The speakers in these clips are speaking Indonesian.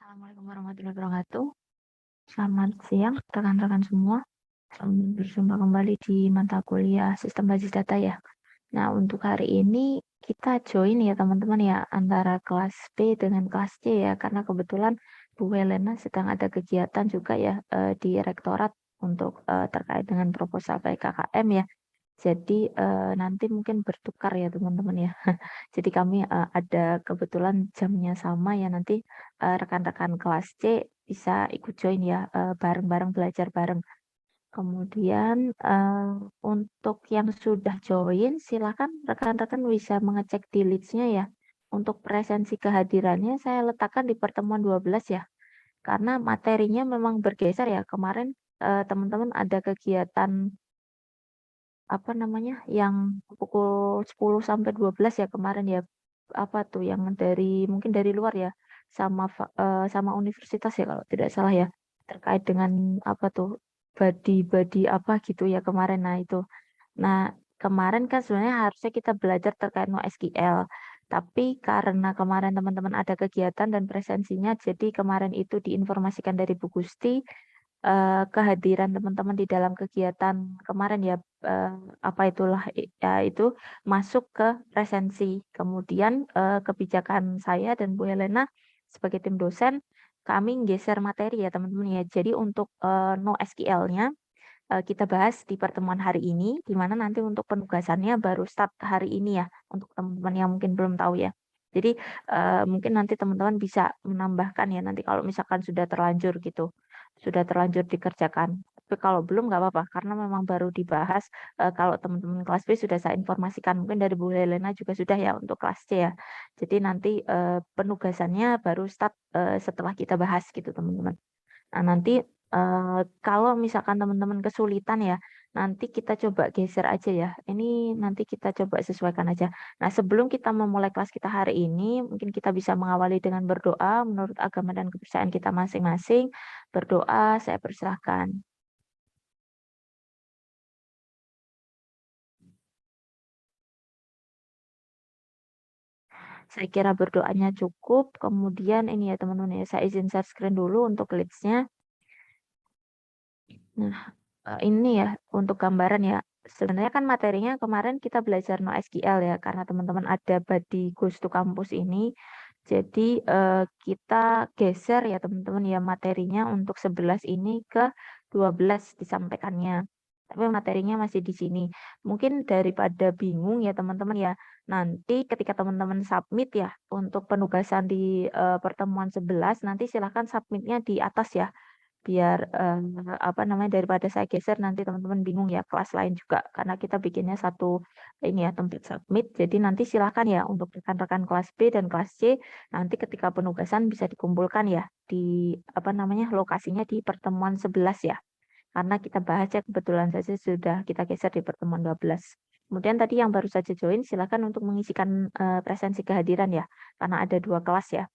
Assalamualaikum warahmatullahi wabarakatuh. Selamat siang rekan-rekan semua. Berjumpa kembali di mata kuliah Sistem Basis Data ya. Nah, untuk hari ini kita join ya teman-teman ya antara kelas B dengan kelas C ya karena kebetulan Bu Helena sedang ada kegiatan juga ya di rektorat untuk terkait dengan proposal PKKM ya. Jadi nanti mungkin bertukar ya teman-teman ya. Jadi kami ada kebetulan jamnya sama ya nanti rekan-rekan kelas C bisa ikut join ya bareng-bareng belajar bareng. Kemudian untuk yang sudah join silakan rekan-rekan bisa mengecek di list-nya ya. Untuk presensi kehadirannya saya letakkan di pertemuan 12 ya. Karena materinya memang bergeser ya. Kemarin teman-teman ada kegiatan apa namanya, yang pukul 10 sampai 12 ya kemarin ya, apa tuh yang dari mungkin dari luar ya, sama universitas ya kalau tidak salah ya, terkait dengan apa tuh, body apa gitu ya kemarin. Nah itu. Nah, kemarin kan sebenarnya harusnya kita belajar terkait NoSQL, tapi karena kemarin teman-teman ada kegiatan dan presensinya, jadi kemarin itu diinformasikan dari Bu Gusti, kehadiran teman-teman di dalam kegiatan kemarin ya, apa itulah, ya itu masuk ke presensi. Kemudian, kebijakan saya dan Bu Helena sebagai tim dosen, kami geser materi ya teman-teman ya. Jadi untuk, NoSQL-nya kita bahas di pertemuan hari ini, di mana nanti untuk penugasannya baru start hari ini ya, untuk teman-teman yang mungkin belum tahu ya. Jadi, mungkin nanti teman-teman bisa menambahkan ya, nanti kalau misalkan sudah terlanjur gitu, sudah terlanjur dikerjakan. Tapi kalau belum nggak apa-apa, karena memang baru dibahas, kalau teman-teman kelas B sudah saya informasikan, mungkin dari Bu Helena juga sudah ya untuk kelas C ya. Jadi nanti, penugasannya baru start, setelah kita bahas gitu teman-teman. Nah, nanti, kalau misalkan teman-teman kesulitan ya, nanti kita coba geser aja ya. Ini nanti kita coba sesuaikan aja. Nah, sebelum kita memulai kelas kita hari ini, mungkin kita bisa mengawali dengan berdoa menurut agama dan kepercayaan kita masing-masing. Berdoa, saya persilahkan. Saya kira berdoanya cukup, kemudian ini ya teman-teman ya, saya izin share screen dulu untuk list-nya. Nah, ini ya untuk gambaran ya, sebenarnya kan materinya kemarin kita belajar NoSQL ya, karena teman-teman ada di Goes to Campus ini. Jadi, kita geser ya teman-teman ya materinya untuk 11 ini ke 12 disampaikannya. Tapi materinya masih di sini. Mungkin daripada bingung ya teman-teman ya, nanti ketika teman-teman submit ya untuk penugasan di, pertemuan 11 nanti silahkan submitnya di atas ya. Biar, apa namanya, daripada saya geser nanti teman-teman bingung ya, kelas lain juga. Karena kita bikinnya satu ini ya, tempat submit. Jadi nanti silakan ya untuk rekan-rekan kelas B dan kelas C, nanti ketika penugasan bisa dikumpulkan ya di, apa namanya, lokasinya di pertemuan 11 ya. Karena kita bahasnya kebetulan saja sudah kita geser di pertemuan 12. Kemudian tadi yang baru saja join silakan untuk mengisikan, presensi kehadiran ya, karena ada 2 kelas ya.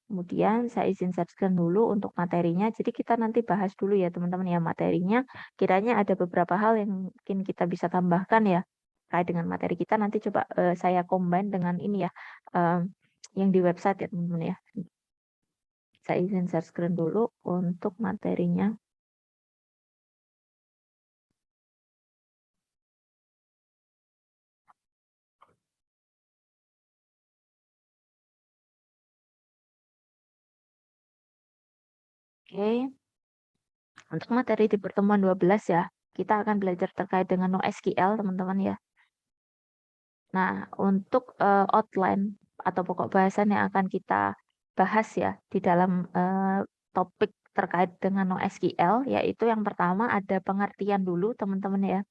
Kemudian saya izin share dulu untuk materinya. Jadi kita nanti bahas dulu ya teman-teman ya materinya. Kiranya ada beberapa hal yang mungkin kita bisa tambahkan ya terkait dengan materi kita. Nanti coba saya combine dengan ini ya yang di website ya teman-teman ya. Saya izin share screen dulu untuk materinya. Oke, untuk materi di pertemuan 12 ya, kita akan belajar terkait dengan NoSQL teman-teman ya. Nah, untuk outline atau pokok bahasan yang akan kita bahas ya di dalam topik terkait dengan NoSQL, yaitu yang pertama ada pengertian dulu teman-teman ya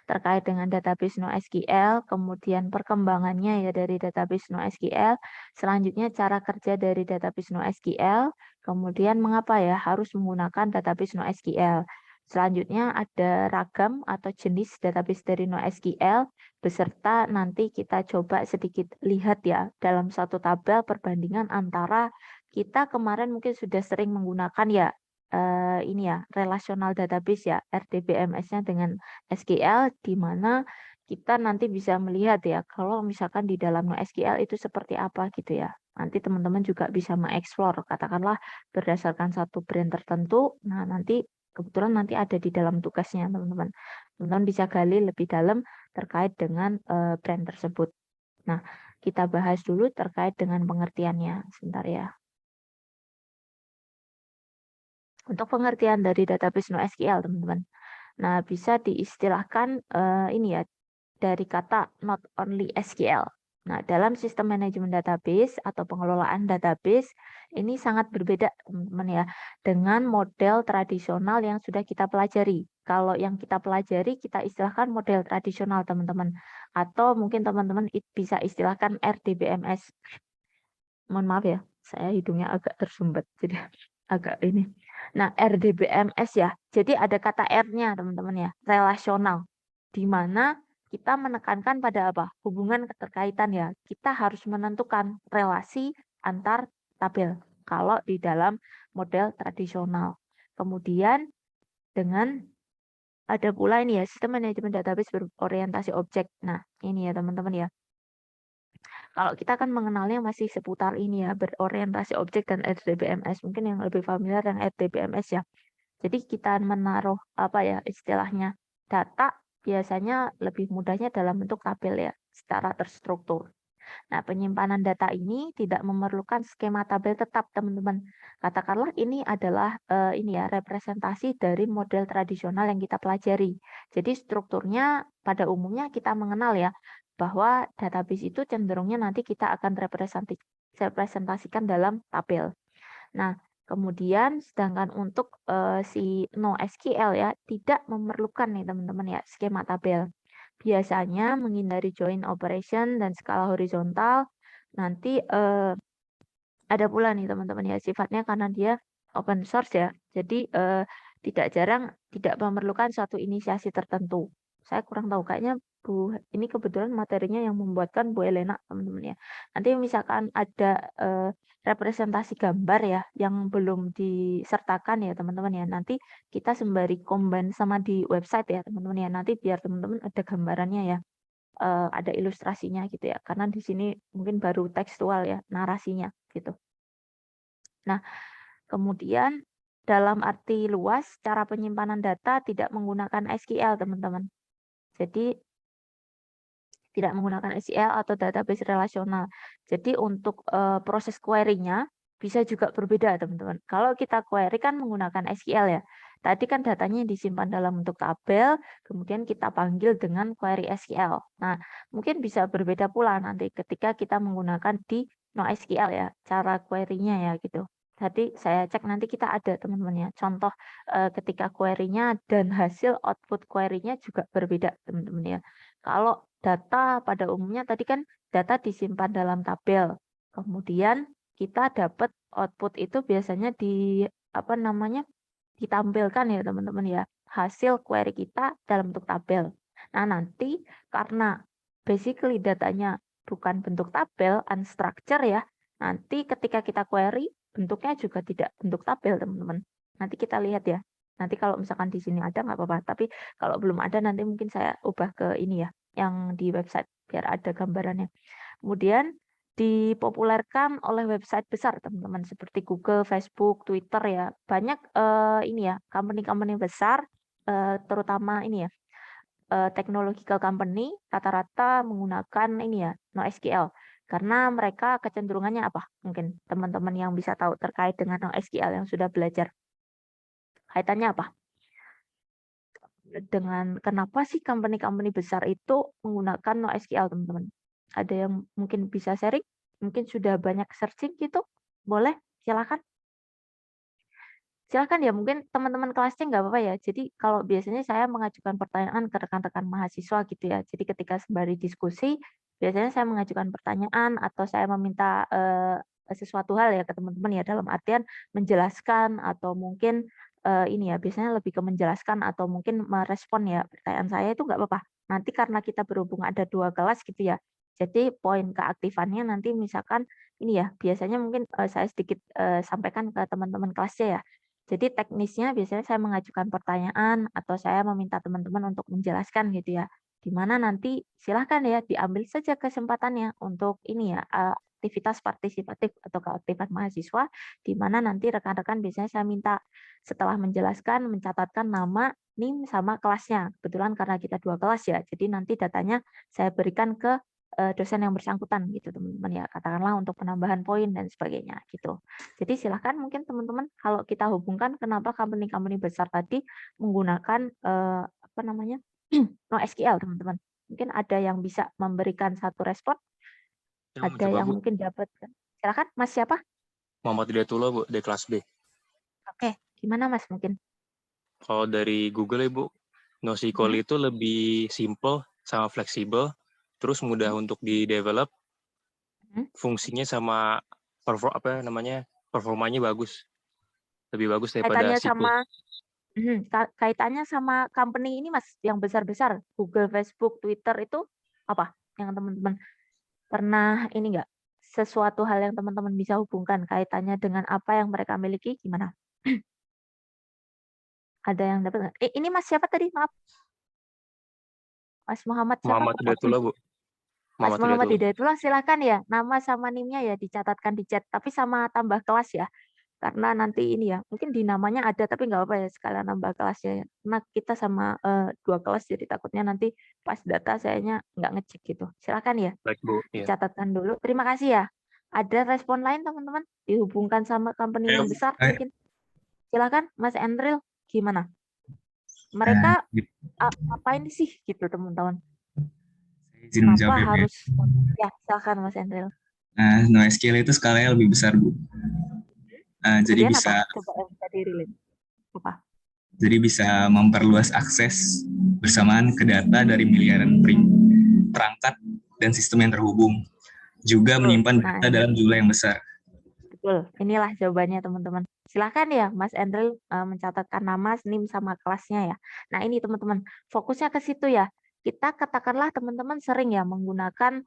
terkait dengan database NoSQL, kemudian perkembangannya ya dari database NoSQL, selanjutnya cara kerja dari database NoSQL, kemudian mengapa ya harus menggunakan database NoSQL. Selanjutnya ada ragam atau jenis database dari NoSQL, beserta nanti kita coba sedikit lihat ya dalam satu tabel perbandingan antara kita kemarin mungkin sudah sering menggunakan ya ini ya relational database ya RDBMS-nya dengan SQL di mana kita nanti bisa melihat ya kalau misalkan di dalam NoSQL itu seperti apa gitu ya. Nanti teman-teman juga bisa mengeksplor, katakanlah berdasarkan satu brand tertentu. Nah, nanti kebetulan nanti ada di dalam tugasnya, teman-teman. Teman-teman bisa gali lebih dalam terkait dengan brand tersebut. Nah, kita bahas dulu terkait dengan pengertiannya. Sebentar ya. Untuk pengertian dari database NoSQL, teman-teman. Nah, bisa diistilahkan ini ya, dari kata not only SQL. Nah, dalam sistem manajemen database atau pengelolaan database, ini sangat berbeda, teman-teman ya, dengan model tradisional yang sudah kita pelajari. Kalau yang kita pelajari, kita istilahkan model tradisional, teman-teman. Atau mungkin teman-teman bisa istilahkan RDBMS. Mohon maaf ya, saya hidungnya agak tersumbat, jadi agak ini. Nah, RDBMS ya, jadi ada kata R-nya teman-teman ya, relasional. Di mana kita menekankan pada apa? Hubungan keterkaitan ya. Kita harus menentukan relasi antar tabel kalau di dalam model tradisional. Kemudian dengan ada pula ini ya, sistem manajemen database berorientasi objek. Nah, ini ya teman-teman ya. Kalau kita kan mengenalnya masih seputar ini ya, berorientasi objek dan RDBMS. Mungkin yang lebih familiar dengan RDBMS ya. Jadi kita menaruh apa ya istilahnya data biasanya lebih mudahnya dalam bentuk tabel ya, secara terstruktur. Nah, penyimpanan data ini tidak memerlukan skema tabel tetap, teman-teman. Katakanlah ini adalah ini ya representasi dari model tradisional yang kita pelajari. Jadi strukturnya pada umumnya kita mengenal ya bahwa database itu cenderungnya nanti kita akan representasikan dalam tabel. Nah, kemudian sedangkan untuk si NoSQL ya tidak memerlukan nih teman-teman ya skema tabel. Biasanya menghindari join operation dan skala horizontal. Nanti ada pula nih teman-teman ya sifatnya karena dia open source ya. Jadi tidak jarang tidak memerlukan suatu inisiasi tertentu. Saya kurang tahu kayaknya ini kebetulan materinya yang membuatkan Bu Elena teman-teman ya. Nanti misalkan ada representasi gambar ya yang belum disertakan ya teman-teman ya. Nanti kita sembari combine sama di website ya teman-teman ya. Nanti biar teman-teman ada gambarannya ya. Ada ilustrasinya gitu ya. Karena di sini mungkin baru tekstual ya narasinya gitu. Nah, kemudian dalam arti luas, cara penyimpanan data tidak menggunakan SQL, teman-teman. Jadi, tidak menggunakan SQL atau database relasional. Jadi, untuk proses query-nya bisa juga berbeda, teman-teman. Kalau kita query kan menggunakan SQL ya. Tadi kan datanya disimpan dalam bentuk tabel, kemudian kita panggil dengan query SQL. Nah, mungkin bisa berbeda pula nanti ketika kita menggunakan di NoSQL ya, cara query-nya ya gitu. Jadi saya cek nanti kita ada teman-teman ya. Contoh ketika query-nya dan hasil output query-nya juga berbeda teman-teman ya. Kalau data pada umumnya tadi kan data disimpan dalam tabel. Kemudian kita dapat output itu biasanya di apa namanya ditampilkan ya teman-teman ya. Hasil query kita dalam bentuk tabel. Nah, nanti karena basically datanya bukan bentuk tabel, unstructured ya. Nanti ketika kita query bentuknya juga tidak bentuk tabel, teman-teman. Nanti kita lihat ya. Nanti kalau misalkan di sini ada nggak apa-apa, tapi kalau belum ada nanti mungkin saya ubah ke ini ya, yang di website biar ada gambarannya. Kemudian dipopulerkan oleh website besar, teman-teman, seperti Google, Facebook, Twitter ya. Banyak ini ya, company-company besar terutama ini ya, technological company rata-rata menggunakan ini ya, NoSQL. Karena mereka kecenderungannya apa? Mungkin teman-teman yang bisa tahu terkait dengan NoSQL yang sudah belajar. Kaitannya apa? Dengan kenapa sih company-company besar itu menggunakan NoSQL, teman-teman? Ada yang mungkin bisa sharing? Mungkin sudah banyak searching gitu? Boleh, silakan. Silakan ya, mungkin teman-teman kelasnya nggak apa-apa ya. Jadi kalau biasanya saya mengajukan pertanyaan ke rekan-rekan mahasiswa gitu ya. Jadi ketika sembari diskusi, biasanya saya mengajukan pertanyaan atau saya meminta sesuatu hal ya ke teman-teman ya dalam artian menjelaskan atau mungkin ini ya biasanya lebih ke menjelaskan atau mungkin merespon ya pertanyaan saya itu nggak apa-apa. Nanti karena kita berhubung ada 2 kelas gitu ya. Jadi poin keaktifannya nanti misalkan ini ya biasanya mungkin saya sedikit sampaikan ke teman-teman kelasnya ya. Jadi teknisnya biasanya saya mengajukan pertanyaan atau saya meminta teman-teman untuk menjelaskan gitu ya. Di mana nanti silahkan ya diambil saja kesempatannya untuk ini ya aktivitas partisipatif atau keaktifan mahasiswa, di mana nanti rekan-rekan biasanya saya minta setelah menjelaskan mencatatkan nama, NIM, sama kelasnya. Kebetulan karena kita 2 kelas ya, jadi nanti datanya saya berikan ke dosen yang bersangkutan gitu teman-teman ya, katakanlah untuk penambahan poin dan sebagainya gitu. Jadi silahkan mungkin teman-teman kalau kita hubungkan kenapa company-company besar tadi menggunakan apa namanya NoSQL teman-teman. Mungkin ada yang bisa memberikan satu respon, Yang mau ada coba, yang Bu. mungkin dapat. Silakan Mas siapa? Muhammad Hidayatullah, Bu, dari kelas B. Oke, gimana Mas mungkin? Kalau dari Google ya, Bu, NoSQL Mhm. itu lebih simple sama fleksibel, terus mudah untuk di-develop, Mhm. fungsinya sama performanya bagus. Lebih bagus daripada Kaitannya SQL. sama kaitannya sama company ini Mas yang besar-besar, Google, Facebook, Twitter itu apa? Yang teman-teman pernah ini enggak, sesuatu hal yang teman-teman bisa hubungkan kaitannya dengan apa yang mereka miliki gimana? Ada yang dapat nggak? Ini Mas siapa tadi? Maaf. Mas Muhammad siapa? Muhammad Hidayatullah, Bu. Mas Muhammad Muhammad Hidayatullah. Hidayatullah silakan ya, nama sama NIM-nya ya dicatatkan di chat, tapi sama tambah kelas ya. Karena nanti ini ya, mungkin di namanya ada tapi nggak apa ya sekalian nambah kelasnya ya. Karena kita sama 2 kelas jadi takutnya nanti pas data sayanya nggak ngecek gitu. Silakan ya, Baik, Bu. Iya. dicatatkan dulu. Terima kasih ya. Ada respon lain teman-teman? Dihubungkan sama company Ayo, yang besar ayo. mungkin. Silakan Mas Endril, gimana? Nah, Mereka ngapain sih gitu teman-teman? saya izin Kenapa menjawab ya, Bu. harus ya silakan Mas Endril. Nah, NoSQL itu skalanya lebih besar, Bu. Jadi Kemudian apa? bisa Coba yang bisa di-relate. Apa? memperluas akses bersamaan ke data dari miliaran perangkat dan sistem yang terhubung. Juga Betul. menyimpan Nah, data dalam jumlah yang besar. betul. Inilah jawabannya teman-teman. Silahkan ya Mas Endril mencatatkan nama, NIM, sama kelasnya ya. Nah ini teman-teman, fokusnya ke situ ya. Kita katakanlah teman-teman sering ya menggunakan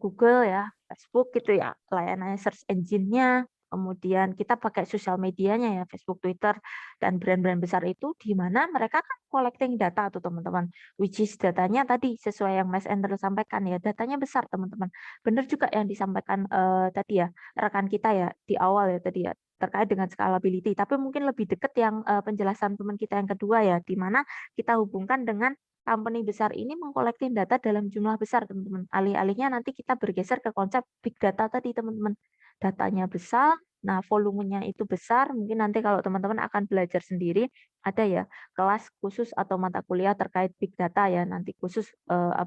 Google ya, Facebook gitu ya, layanan search engine-nya, kemudian kita pakai sosial medianya ya, Facebook, Twitter, dan brand-brand besar itu di mana mereka kan collecting data tuh teman-teman. Which is datanya tadi sesuai yang Mas Endril sampaikan ya, datanya besar teman-teman. Benar juga yang disampaikan tadi ya, rekan kita ya di awal ya tadi ya terkait dengan scalability. Tapi mungkin lebih dekat yang penjelasan teman kita yang kedua ya, di mana kita hubungkan dengan company besar ini mengkolektif data dalam jumlah besar teman-teman. Alih-alihnya nanti kita bergeser ke konsep big data tadi teman-teman. Datanya besar, nah volumenya itu besar. Mungkin nanti kalau teman-teman akan belajar sendiri ada ya kelas khusus atau mata kuliah terkait big data ya nanti khusus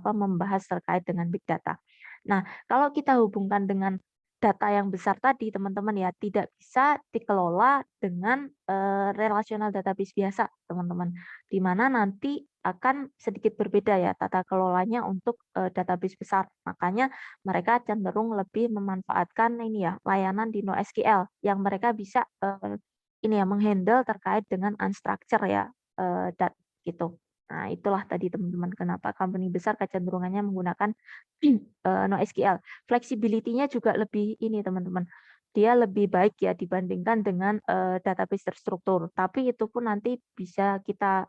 membahas terkait dengan big data. Nah, kalau kita hubungkan dengan data yang besar tadi teman-teman ya tidak bisa dikelola dengan relational database biasa teman-teman, di mana nanti akan sedikit berbeda ya tata kelolanya untuk database besar. Makanya mereka cenderung lebih memanfaatkan ini ya layanan di NoSQL yang mereka bisa ini ya menghandle terkait dengan unstructured ya gitu. Nah, itulah tadi teman-teman kenapa company besar kecenderungannya menggunakan NoSQL. Flexibility-nya juga lebih ini teman-teman. Dia lebih baik ya dibandingkan dengan database terstruktur. Tapi itu pun nanti bisa kita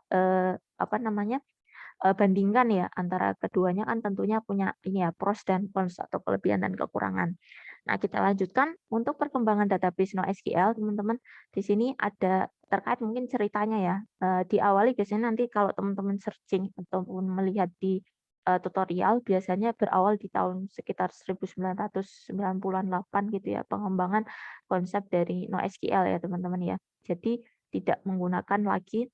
bandingkan ya antara keduanya kan tentunya punya ini ya pros dan cons atau kelebihan dan kekurangan. Nah, kita lanjutkan untuk perkembangan database NoSQL, teman-teman. Di sini ada terkait mungkin ceritanya ya. Diawali biasanya nanti kalau teman-teman searching ataupun melihat di tutorial biasanya berawal di tahun sekitar 1998 gitu ya, pengembangan konsep dari NoSQL ya, teman-teman ya. Jadi tidak menggunakan lagi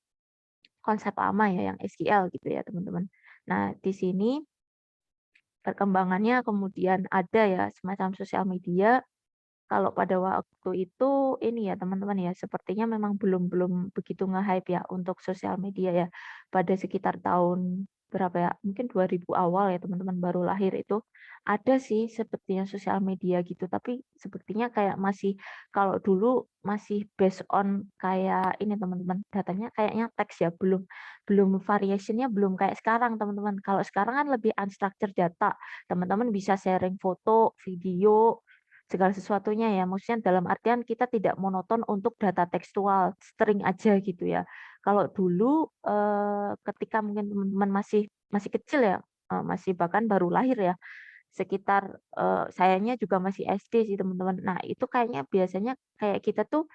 konsep lama ya yang SQL gitu ya, teman-teman. Nah, di sini perkembangannya kemudian ada ya semacam sosial media. Kalau pada waktu itu ini ya teman-teman ya, sepertinya memang belum belum begitu nge-hype ya untuk sosial media ya. Pada sekitar tahun berapa ya? Mungkin 2000 awal ya teman-teman baru lahir itu ada sih sepertinya sosial media gitu, tapi sepertinya kayak masih kalau dulu masih based on kayak ini teman-teman, datanya kayaknya teks ya, belum belum variation-nya belum kayak sekarang teman-teman. Kalau sekarang kan lebih unstructured data. Teman-teman bisa sharing foto, video, segala sesuatunya ya, maksudnya dalam artian kita tidak monoton untuk data tekstual, string aja gitu ya. Kalau dulu ketika mungkin teman-teman masih masih kecil ya, masih bahkan baru lahir ya, sekitar sayanya juga masih SD sih teman-teman. Nah, itu kayaknya biasanya kayak kita tuh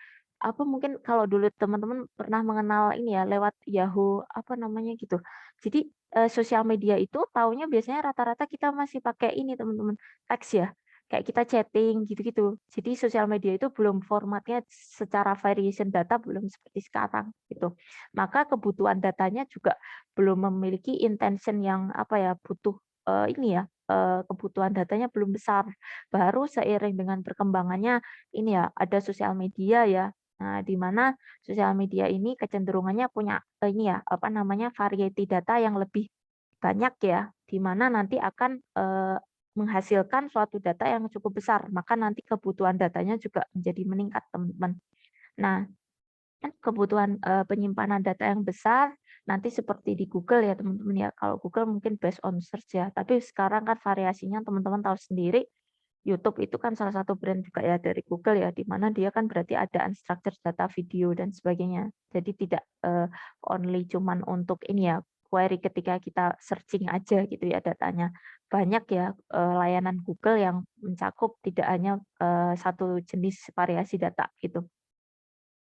apa mungkin kalau dulu teman-teman pernah mengenal ini ya lewat Yahoo apa namanya gitu. Jadi sosial media itu taunya biasanya rata-rata kita masih pakai ini teman-teman, teks ya. Kayak kita chatting gitu-gitu. Jadi sosial media itu belum formatnya secara variation data belum seperti sekarang gitu. Maka kebutuhan datanya juga belum memiliki intention yang apa ya butuh ini ya kebutuhan datanya belum besar. Baru seiring dengan perkembangannya ini ya ada sosial media ya. Nah, di mana sosial media ini kecenderungannya punya ini ya apa namanya variety data yang lebih banyak ya, di mana nanti akan menghasilkan suatu data yang cukup besar, maka nanti kebutuhan datanya juga menjadi meningkat, teman-teman. Nah, kan kebutuhan penyimpanan data yang besar nanti seperti di Google ya, teman-teman ya. Kalau Google mungkin based on search ya, tapi sekarang kan variasinya teman-teman tahu sendiri. YouTube itu kan salah satu brand juga ya dari Google ya, di mana dia kan berarti ada unstructured data video dan sebagainya. Jadi tidak only cuman untuk ini ya query ketika kita searching aja gitu ya datanya. Banyak ya layanan Google yang mencakup tidak hanya satu jenis variasi data gitu.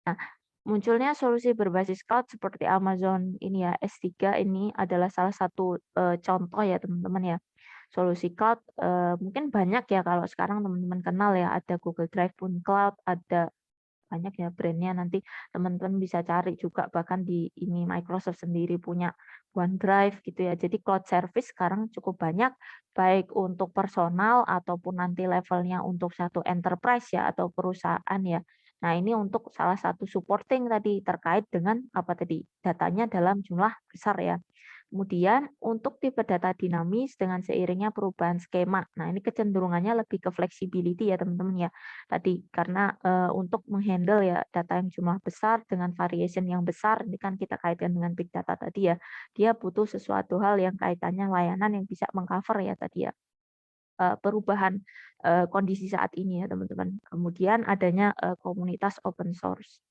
Nah, munculnya solusi berbasis cloud seperti Amazon ini ya S3 ini adalah salah satu contoh ya teman-teman ya. Solusi cloud mungkin banyak ya kalau sekarang teman-teman kenal ya ada Google Drive pun cloud, ada banyak ya brandnya nanti teman-teman bisa cari juga bahkan di ini Microsoft sendiri punya OneDrive gitu ya. Jadi cloud service sekarang cukup banyak baik untuk personal ataupun nanti levelnya untuk satu enterprise ya atau perusahaan ya. Nah, ini untuk salah satu supporting tadi terkait dengan apa tadi datanya dalam jumlah besar ya. Kemudian untuk tipe data dinamis dengan seiringnya perubahan skema. Nah, ini kecenderungannya lebih ke flexibility ya teman-teman ya. Tadi karena untuk menghandle ya data yang jumlah besar dengan variation yang besar, ini kan kita kaitkan dengan big data tadi ya. Dia butuh sesuatu hal yang kaitannya layanan yang bisa mengcover ya tadi ya perubahan kondisi saat ini ya teman-teman. Kemudian adanya komunitas open source.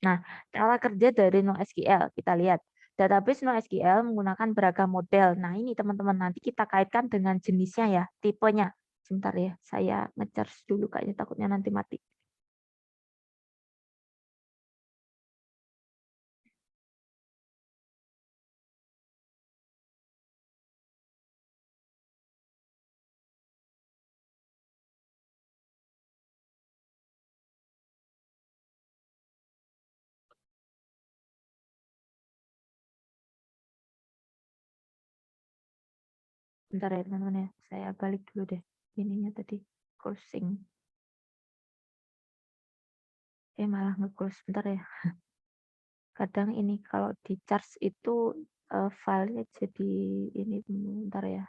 Nah, cara kerja dari NoSQL kita lihat. Database NoSQL menggunakan beragam model. Nah, ini teman-teman nanti kita kaitkan dengan jenisnya ya, tipenya. Sebentar ya, saya nge-charge dulu kayaknya takutnya nanti mati. Bentar ya teman-teman ya, saya balik dulu deh. Ininya tadi closing. Malah nge-close bentar ya. Kadang ini kalau di charge itu filenya jadi ini bentar ya.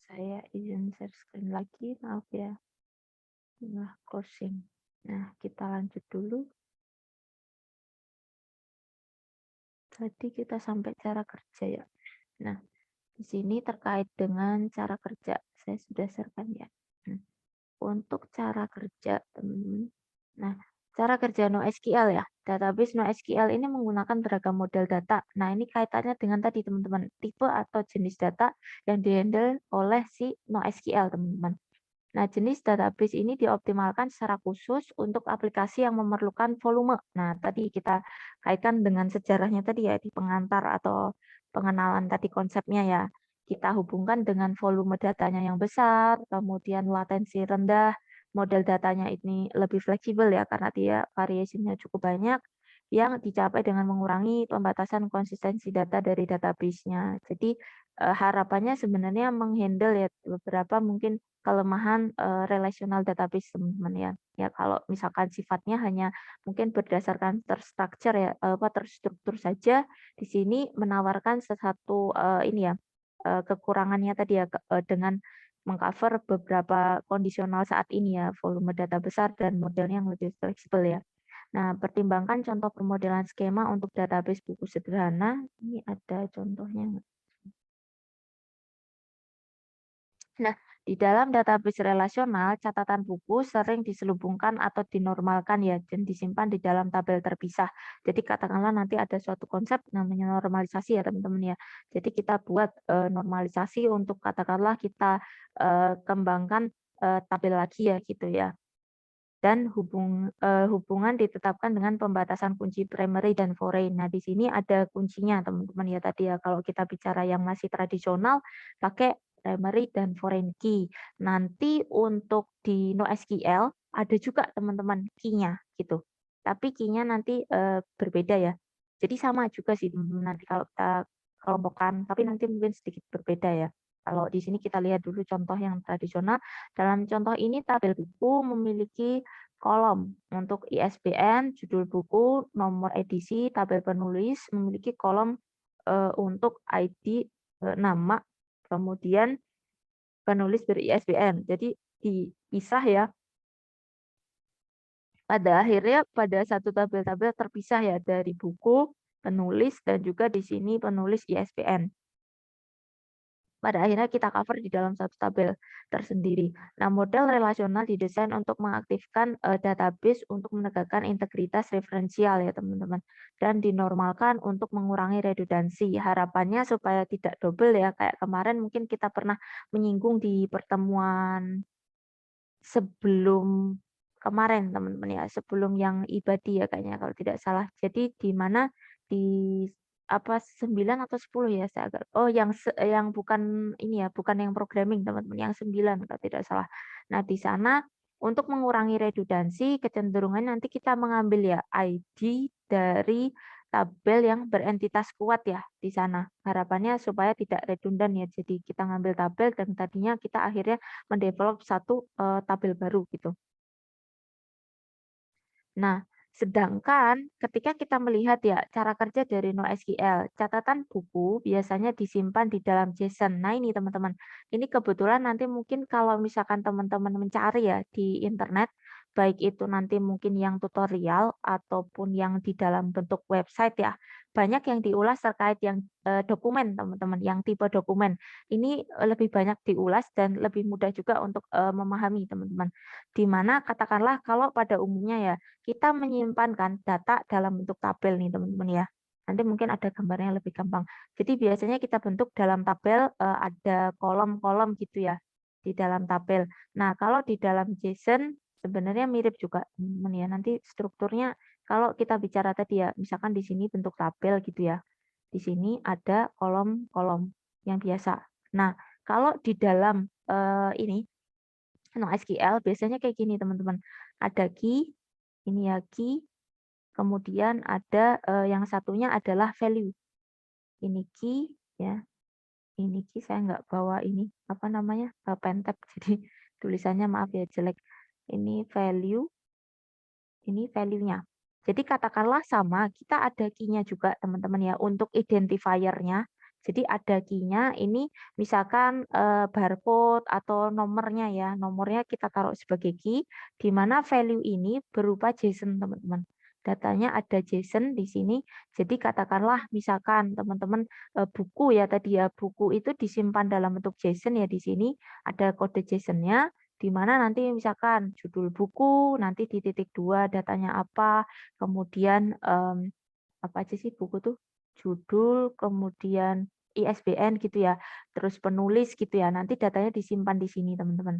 Saya izin share screen lagi, maaf ya. Nah, closing. Nah, kita lanjut dulu. Tadi kita sampai cara kerja ya. Nah, di sini terkait dengan cara kerja. Saya sudah sharekan ya. Untuk cara kerja, teman-teman. Nah, cara kerja NoSQL ya. Database NoSQL ini menggunakan beragam model data. Nah, ini kaitannya dengan tadi, teman-teman. Tipe atau jenis data yang dihandle oleh si NoSQL, teman-teman. Nah, jenis database ini dioptimalkan secara khusus untuk aplikasi yang memerlukan volume. Nah, tadi kita kaitkan dengan sejarahnya tadi ya, di pengantar atau pengenalan tadi konsepnya ya. Kita hubungkan dengan volume datanya yang besar, kemudian latensi rendah, model datanya ini lebih fleksibel ya, karena dia variasinya cukup banyak, yang dicapai dengan mengurangi pembatasan konsistensi data dari database-nya. Jadi, harapannya sebenarnya menghandle ya beberapa mungkin kelemahan relational database teman-teman ya. Ya kalau misalkan sifatnya hanya mungkin berdasarkan terstruktur ya terstruktur saja, di sini menawarkan sesuatu ini ya kekurangannya tadi ya dengan mengcover beberapa kondisional saat ini ya, volume data besar dan modelnya yang lebih fleksibel ya. Nah, pertimbangkan contoh pemodelan skema untuk database buku sederhana. Ini ada contohnya. Nah, di dalam database relasional, catatan buku sering diselubungkan atau dinormalkan ya, dan disimpan di dalam tabel terpisah. Jadi katakanlah nanti ada suatu konsep namanya normalisasi ya teman-teman ya. Jadi kita buat normalisasi untuk katakanlah kita kembangkan tabel lagi ya gitu ya. Dan hubungan ditetapkan dengan pembatasan kunci primary dan foreign. Nah, di sini ada kuncinya teman-teman ya tadi ya. Kalau kita bicara yang masih tradisional pakai primary dan foreign key. Nanti untuk di NoSQL ada juga teman-teman key-nya gitu. Tapi key-nya nanti berbeda ya. Jadi sama juga sih teman-teman nanti kalau kita kelompokkan, tapi nanti mungkin sedikit berbeda ya. Kalau di sini kita lihat dulu contoh yang tradisional. Dalam contoh ini tabel buku memiliki kolom untuk ISBN, judul buku, nomor edisi, tabel penulis, memiliki kolom untuk ID, nama, kemudian penulis ber-ISBN. Jadi dipisah ya. Pada akhirnya pada satu tabel-tabel terpisah ya dari buku, penulis, dan juga di sini penulis ISBN. Pada akhirnya kita cover di dalam satu tabel tersendiri. Nah, model relasional didesain untuk mengaktifkan database untuk menegakkan integritas referensial ya teman-teman, dan dinormalkan untuk mengurangi redundansi. Harapannya supaya tidak double ya, kayak kemarin mungkin kita pernah menyinggung di pertemuan sebelum kemarin teman-teman ya, sebelum yang ibadi ya kayaknya kalau tidak salah. Jadi di mana di apa 9 atau 10 ya saya agak yang bukan ini ya, bukan yang programming teman-teman, yang 9 kalau tidak salah. Nah, di sana untuk mengurangi redundansi kecenderungan nanti kita mengambil ya ID dari tabel yang berentitas kuat ya di sana. Harapannya supaya tidak redundan ya. Jadi kita ngambil tabel dan tadinya kita akhirnya mendevelop satu tabel baru gitu. Nah, sedangkan ketika kita melihat ya cara kerja dari NoSQL, catatan buku biasanya disimpan di dalam JSON. Nah, ini teman-teman. Ini kebetulan nanti mungkin kalau misalkan teman-teman mencari ya di internet, baik itu nanti mungkin yang tutorial ataupun yang di dalam bentuk website ya, banyak yang diulas terkait yang dokumen teman-teman, yang tipe dokumen. Ini lebih banyak diulas dan lebih mudah juga untuk memahami teman-teman. Di mana katakanlah kalau pada umumnya ya kita menyimpan kan data dalam bentuk tabel nih teman-teman ya. Nanti mungkin ada gambarnya lebih gampang. Jadi biasanya kita bentuk dalam tabel ada kolom-kolom gitu ya di dalam tabel. Nah, kalau di dalam JSON sebenarnya mirip juga teman-teman ya. Nanti strukturnya kalau kita bicara tadi ya, misalkan di sini bentuk tabel gitu ya. Di sini ada kolom-kolom yang biasa. Nah, kalau di dalam ini NoSQL biasanya kayak gini teman-teman. Ada key, ini ya key, kemudian ada yang satunya adalah value. Ini key ya. Ini key saya nggak bawa ini apa namanya? Pen tab jadi tulisannya maaf ya jelek. Ini value, ini value-nya. Jadi katakanlah sama, kita ada key-nya juga teman-teman ya untuk identifier-nya. Jadi ada key-nya ini misalkan barcode atau nomornya ya. Nomornya kita taruh sebagai key di mana value ini berupa JSON teman-teman. Datanya ada JSON di sini. Jadi katakanlah misalkan teman-teman buku ya tadi ya, buku itu disimpan dalam bentuk JSON ya di sini ada kode JSON-nya di mana nanti misalkan judul buku, nanti di titik 2 datanya apa, kemudian apa aja sih buku tuh? Judul, kemudian ISBN gitu ya, terus penulis gitu ya, nanti datanya disimpan di sini teman-teman.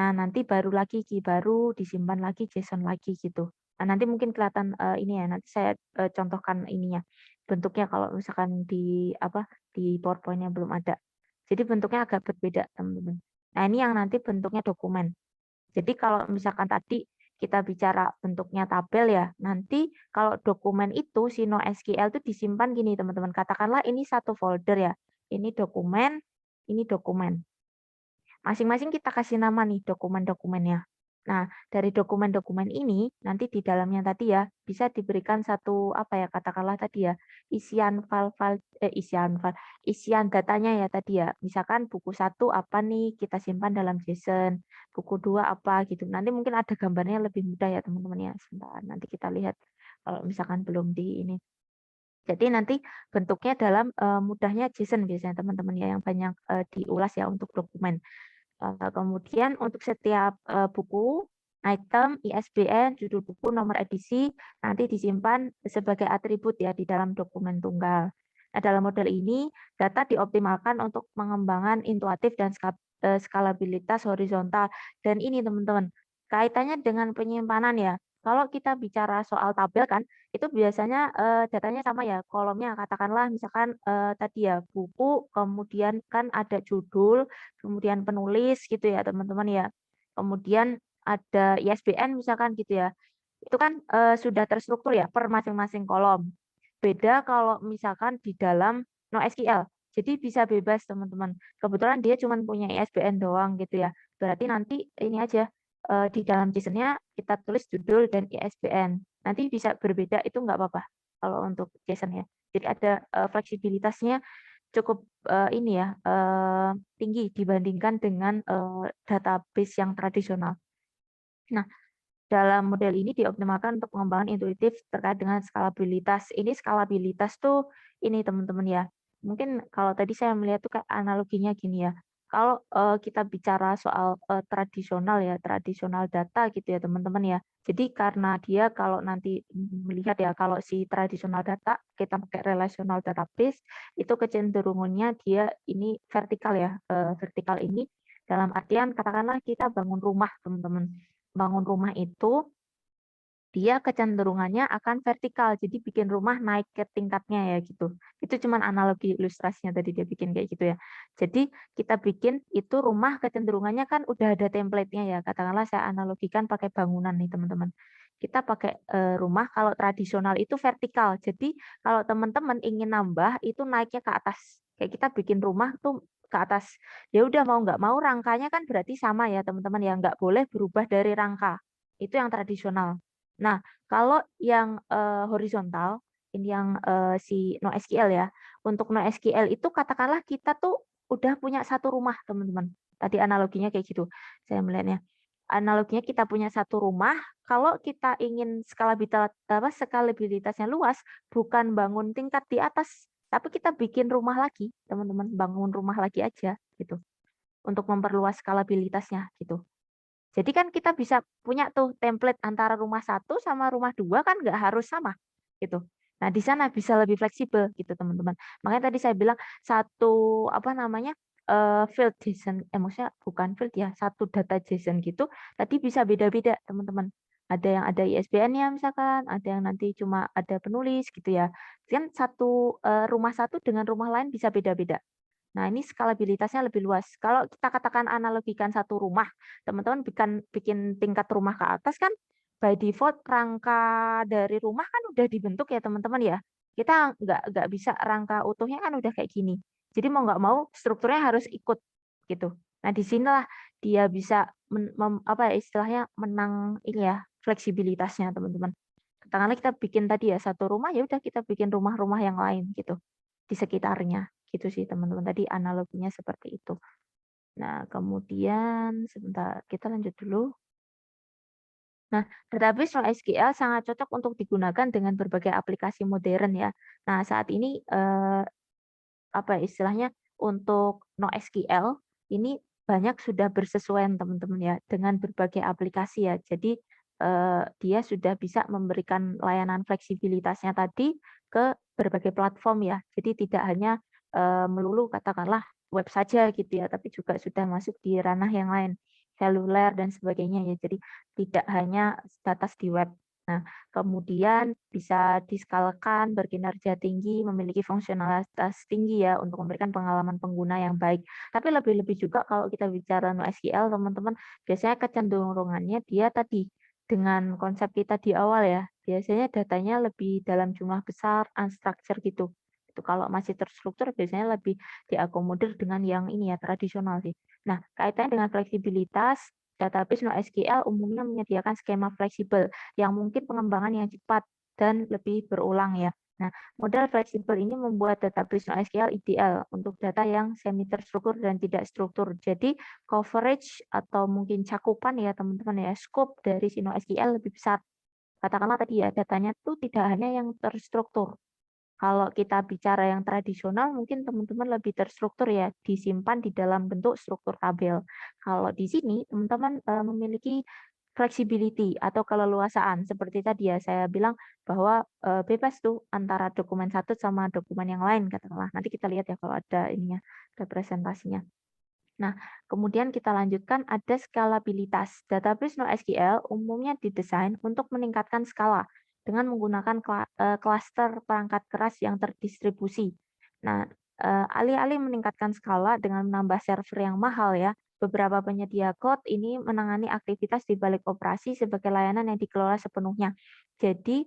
Nah, nanti baru lagi key baru disimpan lagi JSON lagi gitu. Nah, nanti mungkin kelihatan ini ya, nanti saya contohkan ininya. Bentuknya kalau misalkan di apa di PowerPoint-nya belum ada. Jadi bentuknya agak berbeda, teman-teman. Nah, ini yang nanti bentuknya dokumen. Jadi kalau misalkan tadi kita bicara bentuknya tabel ya, nanti kalau dokumen itu si NoSQL itu disimpan gini teman-teman. Katakanlah ini satu folder ya. Ini dokumen, ini dokumen. Masing-masing kita kasih nama nih dokumen-dokumennya. Nah, dari dokumen-dokumen ini nanti di dalamnya tadi ya bisa diberikan satu apa ya katakanlah tadi ya isian datanya ya tadi ya. Misalkan buku 1 apa nih kita simpan dalam JSON, buku 2 apa gitu. Nanti mungkin ada gambarnya lebih mudah ya teman-teman ya. Sebentar nanti kita lihat kalau misalkan belum di ini. Jadi nanti bentuknya dalam mudahnya JSON biasanya teman-teman ya yang banyak diulas ya untuk dokumen. Kemudian untuk setiap buku, item, ISBN, judul buku, nomor edisi nanti disimpan sebagai atribut ya di dalam dokumen tunggal. Nah, dalam model ini data dioptimalkan untuk pengembangan intuitif dan skalabilitas horizontal. Dan ini teman-teman, kaitannya dengan penyimpanan ya. Kalau kita bicara soal tabel kan, itu biasanya datanya sama ya, kolomnya katakanlah misalkan tadi ya buku, kemudian kan ada judul, kemudian penulis gitu ya teman-teman ya. Kemudian ada ISBN misalkan gitu ya. Itu kan sudah terstruktur ya per masing-masing kolom. Beda kalau misalkan di dalam NoSQL. Jadi bisa bebas teman-teman. Kebetulan dia cuma punya ISBN doang gitu ya. Berarti nanti ini aja di dalam JSON-nya kita tulis judul dan ISBN. Nanti bisa berbeda itu nggak apa-apa kalau untuk JSON ya. Jadi ada fleksibilitasnya cukup ini ya tinggi dibandingkan dengan database yang tradisional. Nah, dalam model ini dioptimalkan untuk pengembangan intuitif terkait dengan skalabilitas. Ini skalabilitas tuh ini teman-teman ya. Mungkin kalau tadi saya melihat tuh kayak analoginya gini ya. Kalau kita bicara soal tradisional ya, tradisional data gitu ya teman-teman ya. Jadi karena dia kalau nanti melihat ya kalau si tradisional data kita pakai relational database itu kecenderungannya dia ini vertikal ya. Vertikal ini dalam artian katakanlah kita bangun rumah teman-teman. Bangun rumah itu dia kecenderungannya akan vertikal, jadi bikin rumah naik ke tingkatnya ya gitu. Itu cuman analogi ilustrasinya tadi dia bikin kayak gitu ya. Jadi kita bikin itu rumah kecenderungannya kan udah ada template-nya ya. Katakanlah saya analogikan pakai bangunan nih teman-teman. Kita pakai rumah kalau tradisional itu vertikal. Jadi kalau teman-teman ingin nambah itu naiknya ke atas. Kayak kita bikin rumah tuh ke atas. Ya udah mau nggak mau rangkanya kan berarti sama ya teman-teman ya. Nggak boleh berubah dari rangka. Itu yang tradisional. Nah, kalau yang horizontal, ini yang si NoSQL ya. Untuk NoSQL itu katakanlah kita tuh udah punya satu rumah, teman-teman. Tadi analoginya kayak gitu. Saya melihatnya. Analoginya kita punya satu rumah, kalau kita ingin skalabilitasnya luas, bukan bangun tingkat di atas, tapi kita bikin rumah lagi, teman-teman, bangun rumah lagi aja gitu. Untuk memperluas skalabilitasnya gitu. Jadi kan kita bisa punya tuh template antara rumah satu sama rumah dua kan nggak harus sama gitu. Nah di sana bisa lebih fleksibel gitu teman-teman. Makanya tadi saya bilang satu apa namanya field JSON, maksudnya bukan field ya, satu data JSON gitu. Tadi bisa beda-beda teman-teman. Ada yang ada ISBN-nya misalkan, ada yang nanti cuma ada penulis gitu ya. Kan satu rumah satu dengan rumah lain bisa beda-beda. Nah, ini skalabilitasnya lebih luas. Kalau kita katakan analogikan satu rumah, teman-teman bikin tingkat rumah ke atas kan by default rangka dari rumah kan udah dibentuk ya teman-teman ya. Kita nggak bisa rangka utuhnya kan udah kayak gini. Jadi mau nggak mau strukturnya harus ikut gitu. Nah, di sinilah dia bisa apa ya istilahnya menang ini ya fleksibilitasnya teman-teman. Katakanlah kita bikin tadi ya satu rumah ya udah kita bikin rumah-rumah yang lain gitu di sekitarnya. Gitu sih teman-teman. Tadi analoginya seperti itu. Nah, kemudian sebentar kita lanjut dulu. Nah, database NoSQL sangat cocok untuk digunakan dengan berbagai aplikasi modern ya. Nah, saat ini apa ya istilahnya untuk NoSQL ini banyak sudah bersesuaian teman-teman ya dengan berbagai aplikasi ya. Jadi dia sudah bisa memberikan layanan fleksibilitasnya tadi ke berbagai platform ya. Jadi tidak hanya melulu katakanlah web saja gitu ya, tapi juga sudah masuk di ranah yang lain, seluler dan sebagainya ya. Jadi tidak hanya sebatas di web. Nah, kemudian bisa diskalakan, berkinerja tinggi, memiliki fungsionalitas tinggi ya untuk memberikan pengalaman pengguna yang baik. Tapi lebih-lebih juga kalau kita bicara NoSQL, teman-teman, biasanya kecenderungannya dia tadi dengan konsep kita di awal ya, biasanya datanya lebih dalam jumlah besar, unstructured gitu. Itu kalau masih terstruktur biasanya lebih diakomodir dengan yang ini ya tradisional sih. Nah, kaitannya dengan fleksibilitas, database NoSQL umumnya menyediakan skema fleksibel yang mungkin pengembangan yang cepat dan lebih berulang ya. Nah, model fleksibel ini membuat database NoSQL ideal untuk data yang semi terstruktur dan tidak struktur. Jadi coverage atau mungkin cakupan ya teman-teman ya, scope dari si NoSQL lebih besar. Katakanlah tadi ya datanya tuh tidak hanya yang terstruktur, Kalau kita bicara yang tradisional, mungkin teman-teman lebih terstruktur ya, disimpan di dalam bentuk struktur tabel. Kalau di sini teman-teman memiliki flexibility atau keleluasaan seperti tadi ya saya bilang bahwa bebas tuh antara dokumen satu sama dokumen yang lain katakanlah. Nanti kita lihat ya kalau ada ininya representasinya. Nah, kemudian kita lanjutkan ada skalabilitas. Database NoSQL umumnya didesain untuk meningkatkan skala dengan menggunakan klaster perangkat keras yang terdistribusi. Nah, alih-alih meningkatkan skala dengan menambah server yang mahal ya, beberapa penyedia cloud ini menangani aktivitas di balik operasi sebagai layanan yang dikelola sepenuhnya. Jadi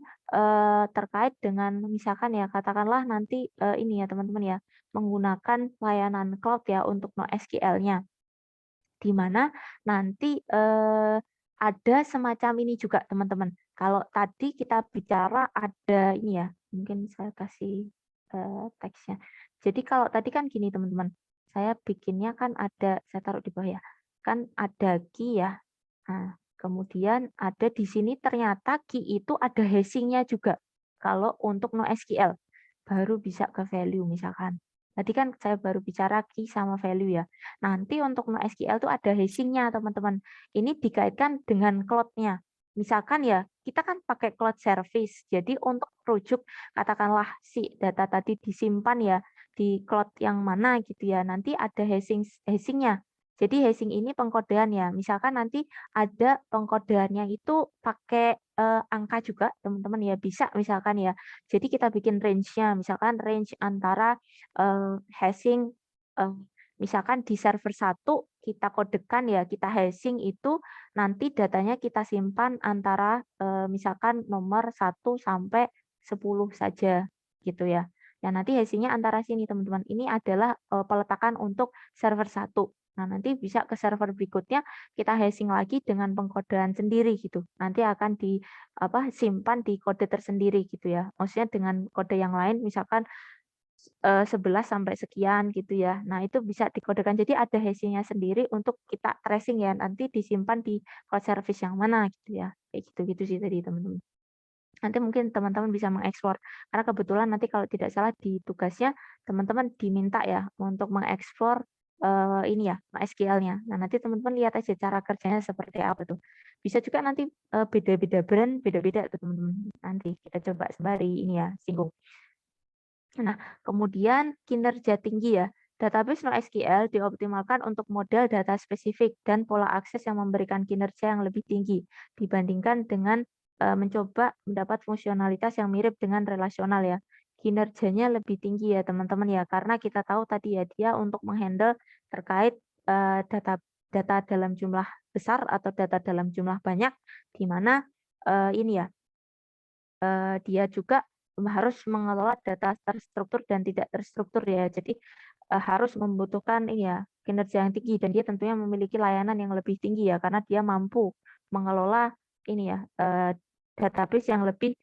terkait dengan misalkan ya katakanlah nanti ini ya teman-teman ya menggunakan layanan cloud ya untuk NoSQL-nya. Di mana nanti ada semacam ini juga teman-teman. Kalau tadi kita bicara ada ini ya, mungkin saya kasih teksnya. Jadi kalau tadi kan gini teman-teman, saya bikinnya kan ada, saya taruh di bawah ya, kan ada key ya. Nah, kemudian ada di sini ternyata key itu ada hashing-nya juga. Kalau untuk NoSQL, baru bisa ke value misalkan. Tadi kan saya baru bicara key sama value ya. Nanti untuk NoSQL itu ada hashing-nya teman-teman. Ini dikaitkan dengan cloud-nya. Misalkan ya, kita kan pakai cloud service. Jadi untuk rujuk katakanlah si data tadi disimpan ya di cloud yang mana gitu ya. Nanti ada hashing-nya. Jadi hashing ini pengkodean ya. Misalkan nanti ada pengkodeannya itu pakai angka juga teman-teman ya bisa misalkan ya. Jadi kita bikin range-nya, misalkan range antara hashing misalkan di server 1 kita kodekan ya, kita hashing itu nanti datanya kita simpan antara misalkan nomor 1 sampai 10 saja gitu ya. Ya nanti hashing-nya antara sini teman-teman. Ini adalah peletakan untuk server 1. Nah, nanti bisa ke server berikutnya kita hashing lagi dengan pengkodean sendiri gitu. Nanti akan simpan di kode tersendiri gitu ya. Maksudnya dengan kode yang lain misalkan 11 sampai sekian gitu ya. Nah, itu bisa dikodekan. Jadi ada hashing-nya sendiri untuk kita tracing ya. Nanti disimpan di cloud service yang mana gitu ya. Kayak gitu-gitu sih tadi teman-teman. Nanti mungkin teman-teman bisa mengekspor. Karena kebetulan nanti kalau tidak salah di tugasnya teman-teman diminta ya untuk mengekspor ini ya MySQL-nya. Nah, nanti teman-teman lihat aja cara kerjanya seperti apa tuh. Bisa juga nanti beda-beda brand, beda-beda tuh teman-teman. Nanti kita coba sembari ini ya singgung. Nah, kemudian kinerja tinggi ya. Database NoSQL dioptimalkan untuk model data spesifik dan pola akses yang memberikan kinerja yang lebih tinggi dibandingkan dengan mencoba mendapat fungsionalitas yang mirip dengan relasional ya. Kinerjanya lebih tinggi ya teman-teman ya, karena kita tahu tadi ya dia untuk menghandle terkait data data dalam jumlah besar atau data dalam jumlah banyak, di mana ini ya dia juga harus mengelola data terstruktur dan tidak terstruktur ya. Jadi harus membutuhkan ya kinerja yang tinggi dan dia tentunya memiliki layanan yang lebih tinggi ya karena dia mampu mengelola ini ya database yang lebih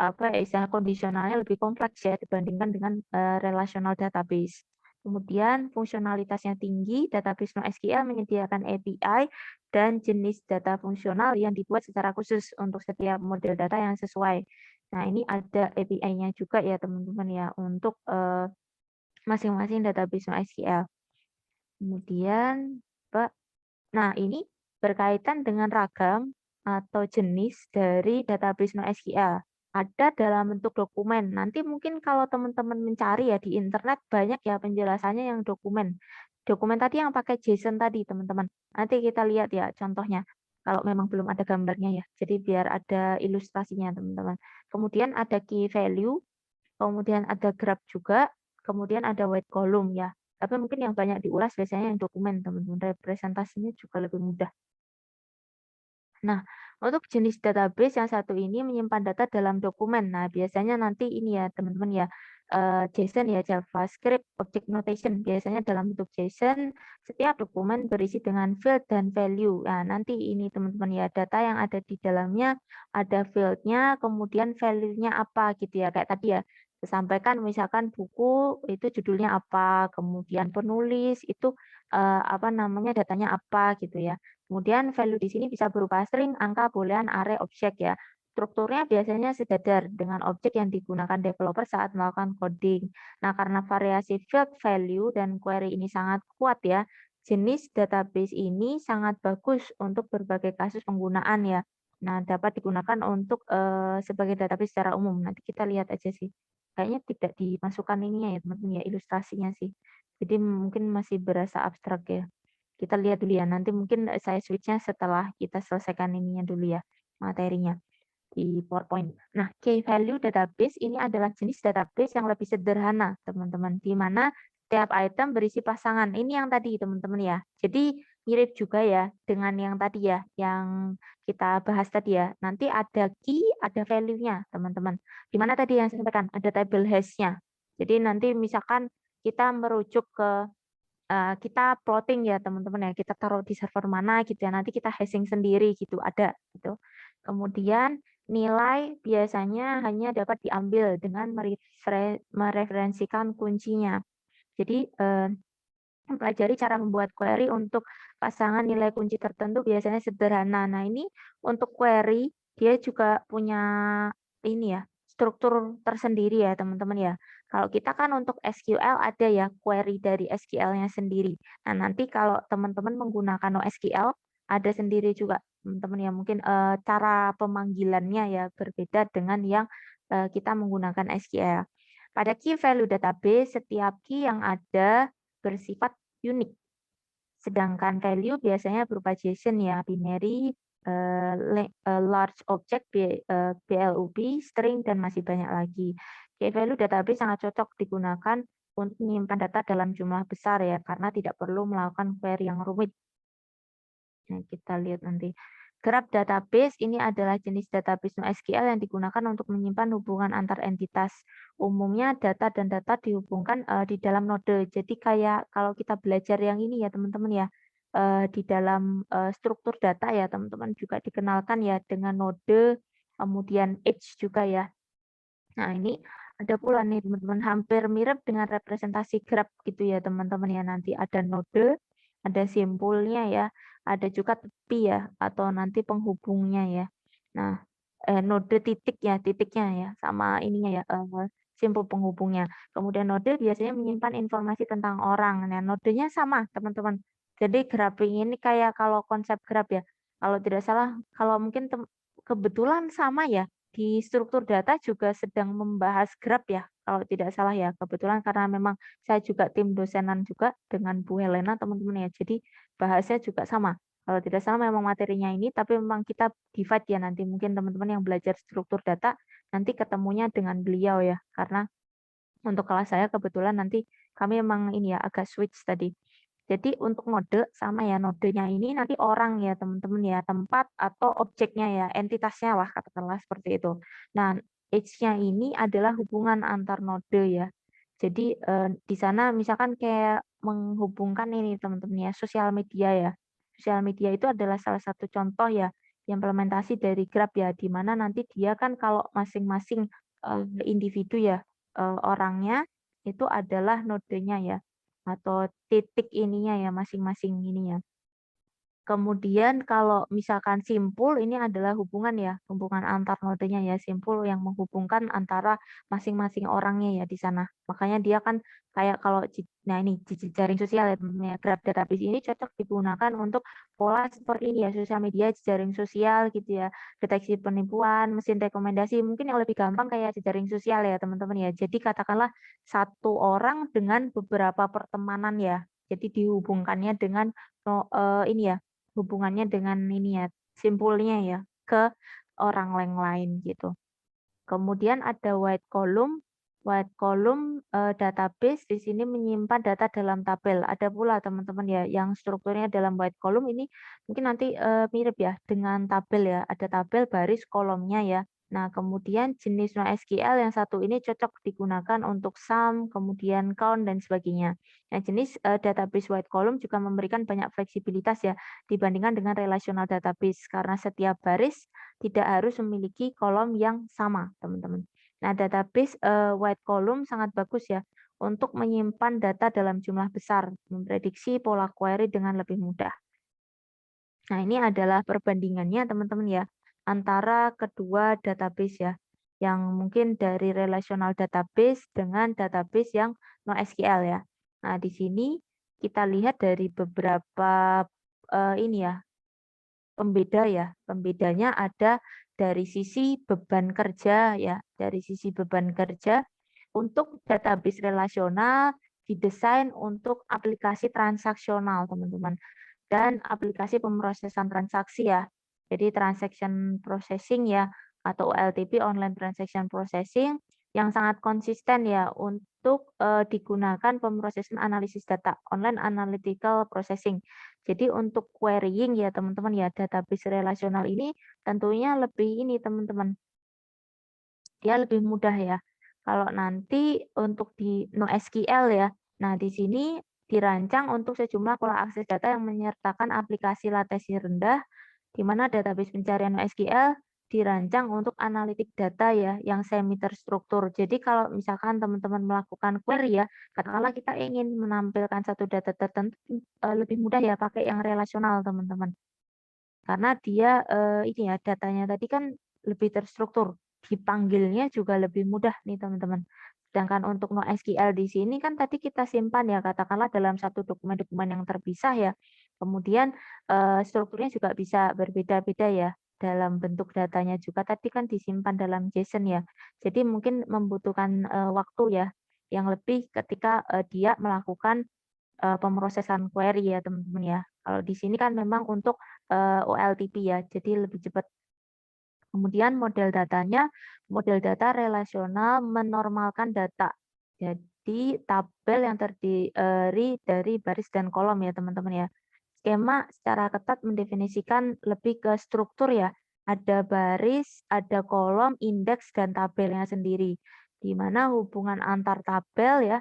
apa ya istilah kondisionalnya lebih kompleks ya dibandingkan dengan relational database. Kemudian fungsionalitasnya tinggi, database NoSQL menyediakan API dan jenis data fungsional yang dibuat secara khusus untuk setiap model data yang sesuai. Nah, ini ada API-nya juga ya teman-teman ya untuk masing-masing database NoSQL. Kemudian, nah ini berkaitan dengan ragam atau jenis dari database NoSQL. Ada dalam bentuk dokumen. Nanti mungkin kalau teman-teman mencari ya di internet banyak ya penjelasannya yang dokumen. Dokumen tadi yang pakai JSON tadi teman-teman. Nanti kita lihat ya contohnya. Kalau memang belum ada gambarnya ya. Jadi biar ada ilustrasinya teman-teman. Kemudian ada key value. Kemudian ada graph juga. Kemudian ada white column ya. Tapi mungkin yang banyak diulas biasanya yang dokumen teman-teman. Representasinya juga lebih mudah. Nah, untuk jenis database yang satu ini menyimpan data dalam dokumen. Nah, biasanya nanti ini ya teman-teman ya, JSON ya, JavaScript, Object Notation. Biasanya dalam bentuk JSON, setiap dokumen berisi dengan field dan value. Nah, nanti ini teman-teman ya, data yang ada di dalamnya ada field-nya, kemudian value-nya apa gitu ya. Kayak tadi ya, sampaikan misalkan buku itu judulnya apa, kemudian penulis itu apa namanya datanya apa gitu ya. Kemudian value di sini bisa berupa string, angka, boolean, array, objek ya. strukturnya biasanya sejajar dengan objek yang digunakan developer saat melakukan coding. Nah, karena variasi field value dan query ini sangat kuat ya, jenis database ini sangat bagus untuk berbagai kasus penggunaan ya. Nah, dapat digunakan untuk sebagai database secara umum. Nanti kita lihat aja sih. Kayaknya tidak dimasukkan ininya ya, teman-teman ya, ilustrasinya sih. Jadi mungkin masih berasa abstrak ya. Kita lihat dulu ya. Nanti mungkin saya switch-nya setelah kita selesaikan ininya dulu ya, materinya di PowerPoint. Nah, key value database ini adalah jenis database yang lebih sederhana, teman-teman, di mana setiap item berisi pasangan. Ini yang tadi, teman-teman ya. Jadi mirip juga ya dengan yang tadi ya, yang kita bahas tadi ya. Nanti ada key, ada value-nya, teman-teman. Di mana tadi yang saya sampaikan, ada table hash-nya. Jadi nanti misalkan kita merujuk ke kita plotting ya teman-teman ya, kita taruh di server mana gitu ya, nanti kita hashing sendiri gitu, ada gitu. Kemudian nilai biasanya hanya dapat diambil dengan mereferensikan kuncinya. Jadi mempelajari cara membuat query untuk pasangan nilai kunci tertentu biasanya sederhana. Nah, ini untuk query dia juga punya ini ya, struktur tersendiri ya, teman-teman ya. Kalau kita kan untuk SQL ada ya query dari SQL-nya sendiri. Nah, nanti kalau teman-teman menggunakan NoSQL ada sendiri juga, teman-teman ya. Mungkin cara pemanggilannya ya berbeda dengan yang kita menggunakan SQL. Pada key value database, setiap key yang ada bersifat unik. Sedangkan value biasanya berupa JSON ya, binary, large object, BLOB, string, dan masih banyak lagi. Key value database sangat cocok digunakan untuk menyimpan data dalam jumlah besar ya, karena tidak perlu melakukan query yang rumit. Nah, kita lihat nanti. Graph database ini adalah jenis database NoSQL yang digunakan untuk menyimpan hubungan antar entitas. Umumnya data dan data dihubungkan di dalam node. Jadi kayak kalau kita belajar yang ini ya teman-teman ya, di dalam struktur data ya teman-teman juga dikenalkan ya dengan node, kemudian edge juga ya. Nah, ini ada pula nih teman-teman hampir mirip dengan representasi graph gitu ya teman-teman ya. Nanti ada node, ada simpulnya ya, ada juga tepi ya atau nanti penghubungnya ya. Nah, node titik ya, titiknya ya sama ininya ya, simpul penghubungnya. Kemudian node biasanya menyimpan informasi tentang orang. Nah, nodenya sama teman-teman. Jadi graphing ini kayak kalau konsep graph ya. Kalau tidak salah, kalau mungkin kebetulan sama ya di struktur data juga sedang membahas graph ya, kalau tidak salah ya. Kebetulan karena memang saya juga tim dosenan juga dengan Bu Helena teman-teman ya. Jadi bahasnya juga sama. Kalau tidak salah memang materinya ini, tapi memang kita divide ya nanti mungkin teman-teman yang belajar struktur data nanti ketemunya dengan beliau ya. Karena untuk kelas saya kebetulan nanti kami memang ini ya agak switch tadi. Jadi untuk node sama ya, nodenya ini nanti orang ya teman-teman ya, tempat atau objeknya ya, entitasnya lah katakanlah seperti itu. Nah, edge-nya ini adalah hubungan antar node ya. Jadi di sana misalkan kayak menghubungkan ini teman-teman ya, sosial media ya. Sosial media itu adalah salah satu contoh ya implementasi dari graph ya, di mana nanti dia kan kalau masing-masing individu ya orangnya itu adalah nodenya ya atau titik ininya ya masing-masing ini ya. Kemudian kalau misalkan simpul ini adalah hubungan ya, hubungan antar nodenya ya, simpul yang menghubungkan antara masing-masing orangnya ya di sana. Makanya dia kan kayak kalau nah ini jejaring sosial ya teman-teman ya. Graph database ini cocok digunakan untuk pola seperti ini ya, sosial media, jejaring sosial gitu ya, deteksi penipuan, mesin rekomendasi. Mungkin yang lebih gampang kayak jejaring sosial ya teman-teman ya. Jadi katakanlah satu orang dengan beberapa pertemanan ya. Jadi dihubungkannya dengan ini ya hubungannya dengan ini ya, simpulnya ya, ke orang lain gitu. Kemudian ada white column. White column database di sini menyimpan data dalam tabel. Ada pula teman-teman ya yang strukturnya dalam white column ini mungkin nanti mirip ya dengan tabel ya. Ada tabel baris kolomnya ya. Nah, kemudian jenis NoSQL yang satu ini cocok digunakan untuk sum, kemudian count dan sebagainya. Nah, jenis database white column juga memberikan banyak fleksibilitas ya dibandingkan dengan relational database karena setiap baris tidak harus memiliki kolom yang sama, teman-teman. Nah, database white column sangat bagus ya untuk menyimpan data dalam jumlah besar, memprediksi pola query dengan lebih mudah. Nah, ini adalah perbandingannya, teman-teman ya. antara kedua database ya, yang mungkin dari relational database dengan database yang NoSQL ya. Nah, di sini kita lihat dari beberapa ini ya, pembeda ya. Pembedanya ada dari sisi beban kerja ya, dari sisi beban kerja untuk database relasional didesain untuk aplikasi transaksional, teman-teman. Dan aplikasi pemrosesan transaksi ya. Jadi transaction processing ya, atau OLTP, online transaction processing, yang sangat konsisten ya untuk digunakan pemrosesan analisis data, online analytical processing. Jadi untuk querying ya teman-teman ya, database relasional ini tentunya lebih ini teman-teman, dia lebih mudah ya. Kalau nanti untuk di NoSQL ya, nah di sini dirancang untuk sejumlah pola akses data yang menyertakan aplikasi latensi rendah, di mana database pencarian NoSQL dirancang untuk analitik data ya, yang semi terstruktur. Jadi kalau misalkan teman-teman melakukan query ya, katakanlah kita ingin menampilkan satu data tertentu, lebih mudah ya pakai yang relasional teman-teman. Karena dia ini ya, datanya tadi kan lebih terstruktur, dipanggilnya juga lebih mudah nih teman-teman. Sedangkan untuk NoSQL di sini kan tadi kita simpan ya, katakanlah dalam satu dokumen-dokumen yang terpisah ya. Kemudian strukturnya juga bisa berbeda-beda ya. Dalam bentuk datanya juga tadi kan disimpan dalam JSON ya. Jadi mungkin membutuhkan waktu ya yang lebih ketika dia melakukan pemrosesan query ya teman-teman ya. Kalau di sini kan memang untuk OLTP ya, jadi lebih cepat. Kemudian model datanya, model data relasional menormalkan data. Jadi tabel yang terdiri dari baris dan kolom ya teman-teman ya. Skema secara ketat mendefinisikan lebih ke struktur ya. Ada baris, ada kolom, indeks, dan tabelnya sendiri. Di mana hubungan antar tabel ya,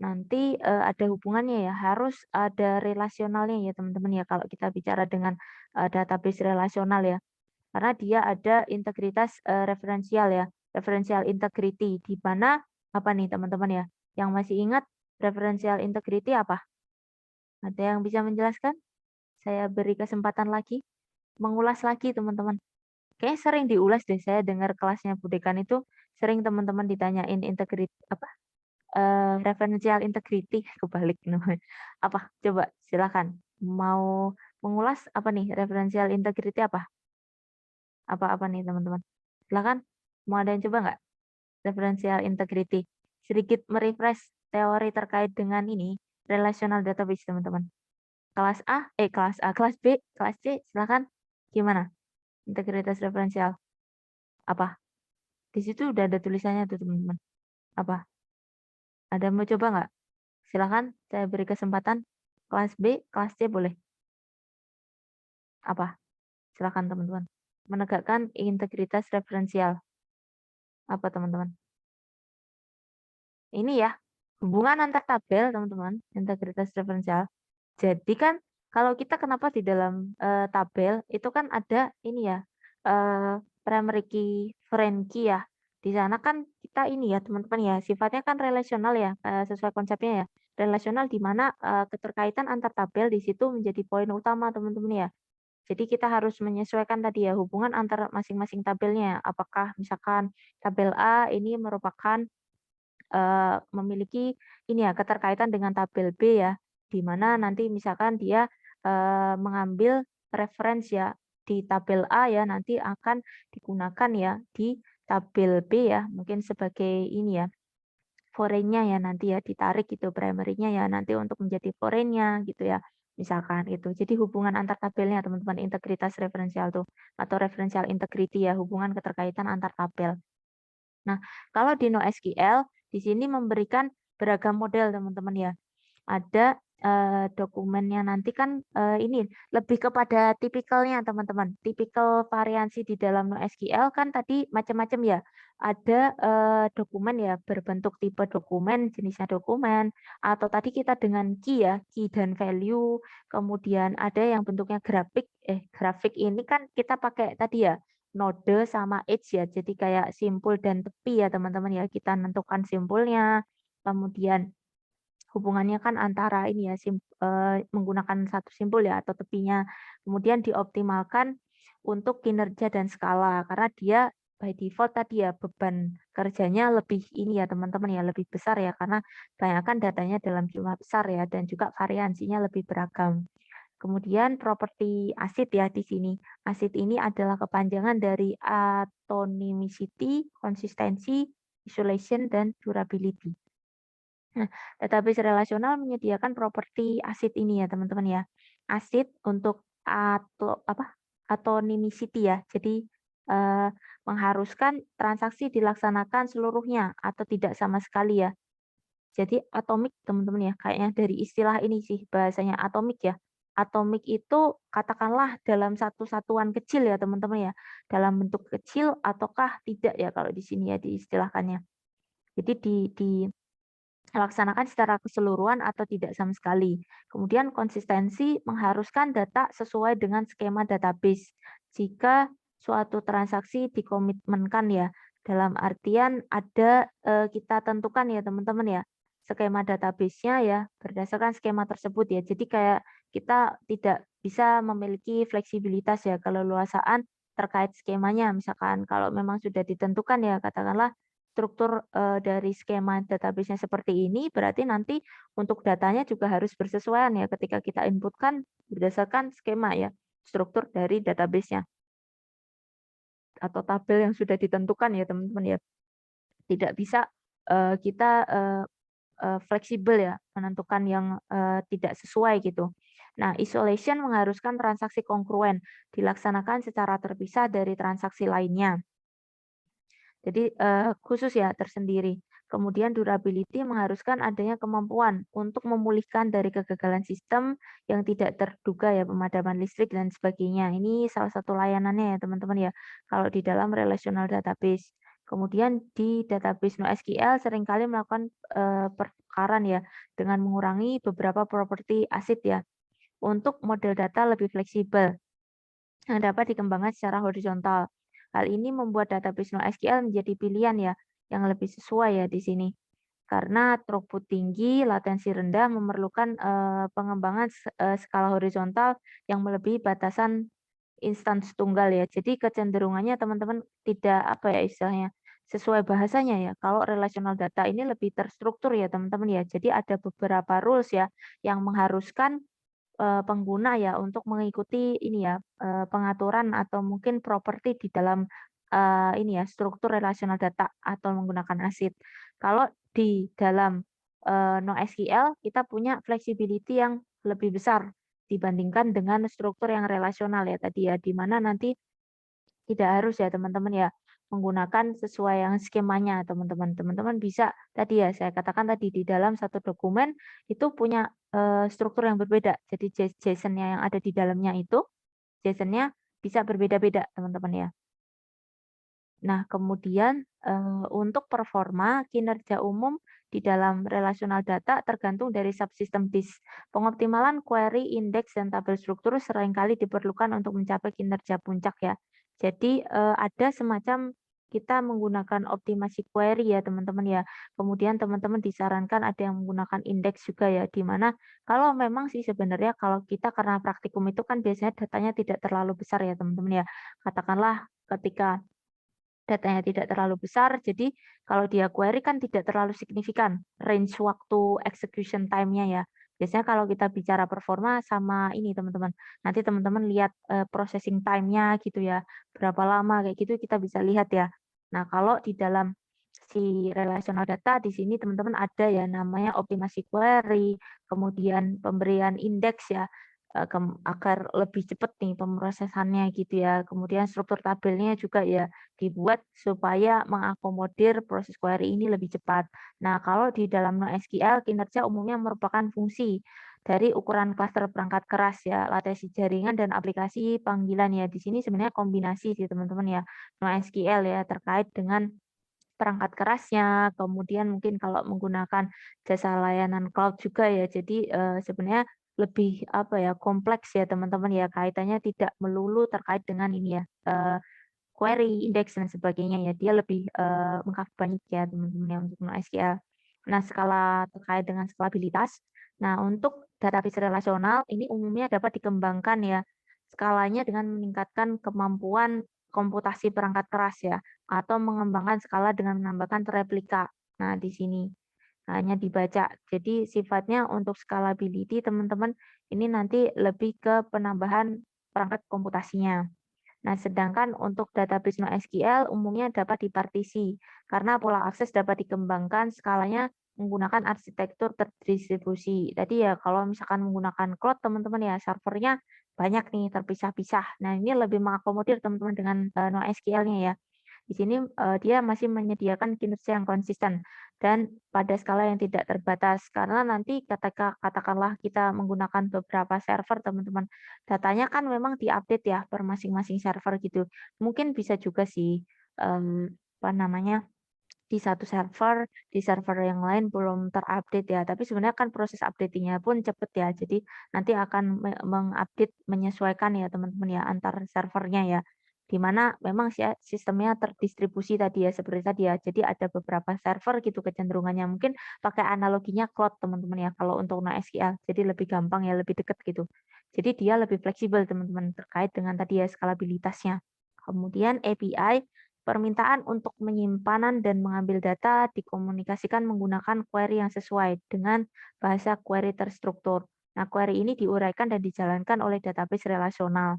nanti ada hubungannya ya, harus ada relasionalnya ya teman-teman ya, kalau kita bicara dengan database relasional ya. Karena dia ada integritas referensial ya, referential integrity, di mana apa nih teman-teman ya, yang masih ingat referential integrity apa? Ada yang bisa menjelaskan? Saya beri kesempatan lagi, mengulas lagi teman-teman. Kayaknya sering diulas deh, saya dengar kelasnya Bu Dekan itu sering teman-teman ditanyain integrity apa? Referential integrity kebalik namanya. Apa? Coba silakan. Mau mengulas apa nih? Referential integrity apa? Apa-apa nih teman-teman? Silakan. Mau ada yang coba nggak? Referential integrity. Sedikit merefresh teori terkait dengan ini, relational database teman-teman. Kelas B, kelas C, silakan. Gimana? Integritas referensial. Apa? Di situ udah ada tulisannya tuh teman-teman. Apa? Ada yang mau coba nggak? Silakan, saya beri kesempatan. Kelas B, kelas C boleh. Apa? Silakan teman-teman. Menegakkan integritas referensial. Apa teman-teman? Ini ya, hubungan antar tabel teman-teman, integritas referensial. Jadi kan kalau kita kenapa di dalam tabel itu kan ada ini ya, primary key, foreign key ya. Di sana kan kita ini ya teman-teman ya, sifatnya kan relasional ya, sesuai konsepnya ya. Relasional di mana keterkaitan antar tabel di situ menjadi poin utama teman-teman ya. Jadi kita harus menyesuaikan tadi ya hubungan antara masing-masing tabelnya. Apakah misalkan tabel A ini merupakan memiliki ini ya keterkaitan dengan tabel B ya, di mana nanti misalkan dia mengambil referensi ya di tabel A ya, nanti akan digunakan ya di tabel B ya, mungkin sebagai ini ya foreign-nya ya nanti ya ditarik gitu primary-nya ya nanti untuk menjadi foreign-nya gitu ya. Misalkan itu. Jadi hubungan antar tabelnya teman-teman, integritas referensial tuh atau referential integrity ya, hubungan keterkaitan antar tabel. Nah, kalau di NoSQL di sini memberikan beragam model teman-teman ya. Ada dokumennya nanti kan ini lebih kepada tipikalnya teman-teman. Tipikal variansi di dalam NoSQL kan tadi macam-macam ya. Ada dokumen ya berbentuk tipe dokumen, jenisnya dokumen, atau tadi kita dengan key ya, key dan value. Kemudian ada yang bentuknya grafik. Grafik ini kan kita pakai tadi ya node sama edge ya. Jadi kayak simpul dan tepi ya teman-teman ya. Kita menentukan simpulnya. Kemudian hubungannya kan antara ini ya menggunakan satu simpul ya atau tepinya. Kemudian dioptimalkan untuk kinerja dan skala karena dia by default tadi ya beban kerjanya lebih ini ya teman-teman ya lebih besar ya karena banyakkan datanya dalam jumlah besar ya dan juga variansinya lebih beragam. Kemudian properti asid ya di sini. Asid ini adalah kepanjangan dari atomicity, konsistensi, isolation, dan durability. Nah, database relasional menyediakan properti asid ini ya teman-teman ya. Asid untuk atomicity ya. Jadi mengharuskan transaksi dilaksanakan seluruhnya atau tidak sama sekali ya. Jadi atomik teman-teman ya, kayaknya dari istilah ini sih bahasanya atomik ya. Atomik itu katakanlah dalam satu satuan kecil ya teman-teman ya, dalam bentuk kecil ataukah tidak ya kalau di sini ya diistilahkannya. Jadi dilaksanakan secara keseluruhan atau tidak sama sekali. Kemudian konsistensi mengharuskan data sesuai dengan skema database. Jika suatu transaksi dikomitmenkan ya, dalam artian ada kita tentukan ya teman-teman ya, skema database-nya ya berdasarkan skema tersebut ya. Jadi kayak kita tidak bisa memiliki fleksibilitas ya keleluasaan terkait skemanya. Misalkan kalau memang sudah ditentukan ya katakanlah struktur dari skema database-nya seperti ini, berarti nanti untuk datanya juga harus bersesuaian ya ketika kita inputkan berdasarkan skema ya, struktur dari database-nya atau tabel yang sudah ditentukan ya teman-teman ya. Tidak bisa kita fleksibel ya menentukan yang tidak sesuai gitu. Nah, isolation mengharuskan transaksi kongruen dilaksanakan secara terpisah dari transaksi lainnya. Jadi khusus ya tersendiri. Kemudian durability mengharuskan adanya kemampuan untuk memulihkan dari kegagalan sistem yang tidak terduga ya pemadaman listrik dan sebagainya. Ini salah satu layanannya ya teman-teman ya kalau di dalam relational database. Kemudian di database NoSQL seringkali melakukan pertukaran ya dengan mengurangi beberapa properti asid ya untuk model data lebih fleksibel yang dapat dikembangkan secara horizontal. Hal ini membuat database NoSQL menjadi pilihan ya yang lebih sesuai ya di sini. Karena throughput tinggi, latensi rendah memerlukan pengembangan skala horizontal yang melebihi batasan instance tunggal ya. Jadi kecenderungannya teman-teman tidak apa ya istilahnya sesuai bahasanya ya. Kalau relational data ini lebih terstruktur ya teman-teman ya. Jadi ada beberapa rules ya yang mengharuskan pengguna ya untuk mengikuti ini ya, pengaturan atau mungkin properti di dalam, ini ya, struktur relasional data atau menggunakan ACID. Kalau di dalam, NoSQL kita punya flexibility yang lebih besar dibandingkan dengan struktur yang relasional ya tadi ya, di mana nanti tidak harus ya teman-teman ya, menggunakan sesuai yang skemanya teman-teman. Teman-teman bisa tadi ya saya katakan tadi di dalam satu dokumen itu punya struktur yang berbeda. Jadi JSON-nya yang ada di dalamnya itu JSON-nya bisa berbeda-beda teman-teman ya. Nah, kemudian untuk performa kinerja umum di dalam relasional data tergantung dari subsistem disk. Pengoptimalan query, indeks, dan tabel struktur seringkali diperlukan untuk mencapai kinerja puncak ya. Jadi ada semacam kita menggunakan optimasi query ya teman-teman ya. Kemudian teman-teman disarankan ada yang menggunakan indeks juga ya. Di mana kalau memang sih sebenarnya kalau kita karena praktikum itu kan biasanya datanya tidak terlalu besar ya teman-teman ya. Katakanlah ketika datanya tidak terlalu besar, jadi kalau dia query kan tidak terlalu signifikan range waktu execution time-nya ya. Biasanya kalau kita bicara performa sama ini teman-teman, nanti teman-teman lihat processing time-nya gitu ya, berapa lama kayak gitu kita bisa lihat ya. Nah, kalau di dalam si relational data di sini teman-teman ada ya namanya optimasi query, kemudian pemberian indeks ya agar lebih cepat nih pemrosesannya gitu ya. Kemudian struktur tabelnya juga ya dibuat supaya mengakomodir proses query ini lebih cepat. Nah, kalau di dalam NoSQL kinerja umumnya merupakan fungsi dari ukuran klaster perangkat keras ya, latensi jaringan dan aplikasi panggilan ya. Di sini sebenarnya kombinasi sih teman-teman ya. NoSQL ya terkait dengan perangkat kerasnya, kemudian mungkin kalau menggunakan jasa layanan cloud juga ya. Jadi sebenarnya lebih apa ya kompleks ya teman-teman ya kaitannya tidak melulu terkait dengan ini ya query, indeks dan sebagainya ya. Dia lebih mengcover banyak ya teman-teman ya untuk NoSQL. Nah, skala terkait dengan skalabilitas. Nah, untuk database relasional ini umumnya dapat dikembangkan ya skalanya dengan meningkatkan kemampuan komputasi perangkat keras ya, atau mengembangkan skala dengan menambahkan replika. Nah, di sini hanya dibaca. Jadi sifatnya untuk scalability teman-teman ini nanti lebih ke penambahan perangkat komputasinya. Nah, sedangkan untuk database NoSQL umumnya dapat dipartisi karena pola akses dapat dikembangkan skalanya menggunakan arsitektur terdistribusi. Tadi ya kalau misalkan menggunakan cloud teman-teman ya servernya banyak nih terpisah-pisah. Nah, ini lebih mengakomodir teman-teman dengan NoSQL-nya ya. Di sini dia masih menyediakan kinerja yang konsisten dan pada skala yang tidak terbatas. Karena nanti katakanlah kita menggunakan beberapa server teman-teman, datanya kan memang diupdate ya per masing-masing server gitu. Mungkin bisa juga sih apa namanya di satu server, di server yang lain belum terupdate ya. Tapi sebenarnya kan proses updatingnya pun cepat ya. Jadi nanti akan mengupdate menyesuaikan ya teman-teman ya antar servernya ya. Di mana memang sistemnya terdistribusi tadi ya seperti tadi ya. Jadi ada beberapa server gitu kecenderungannya. Mungkin pakai analoginya cloud teman-teman ya kalau untuk NoSQL. Jadi lebih gampang ya, lebih dekat gitu. Jadi dia lebih fleksibel teman-teman terkait dengan tadi ya skalabilitasnya. Kemudian API permintaan untuk penyimpanan dan mengambil data dikomunikasikan menggunakan query yang sesuai dengan bahasa query terstruktur. Nah, query ini diuraikan dan dijalankan oleh database relasional.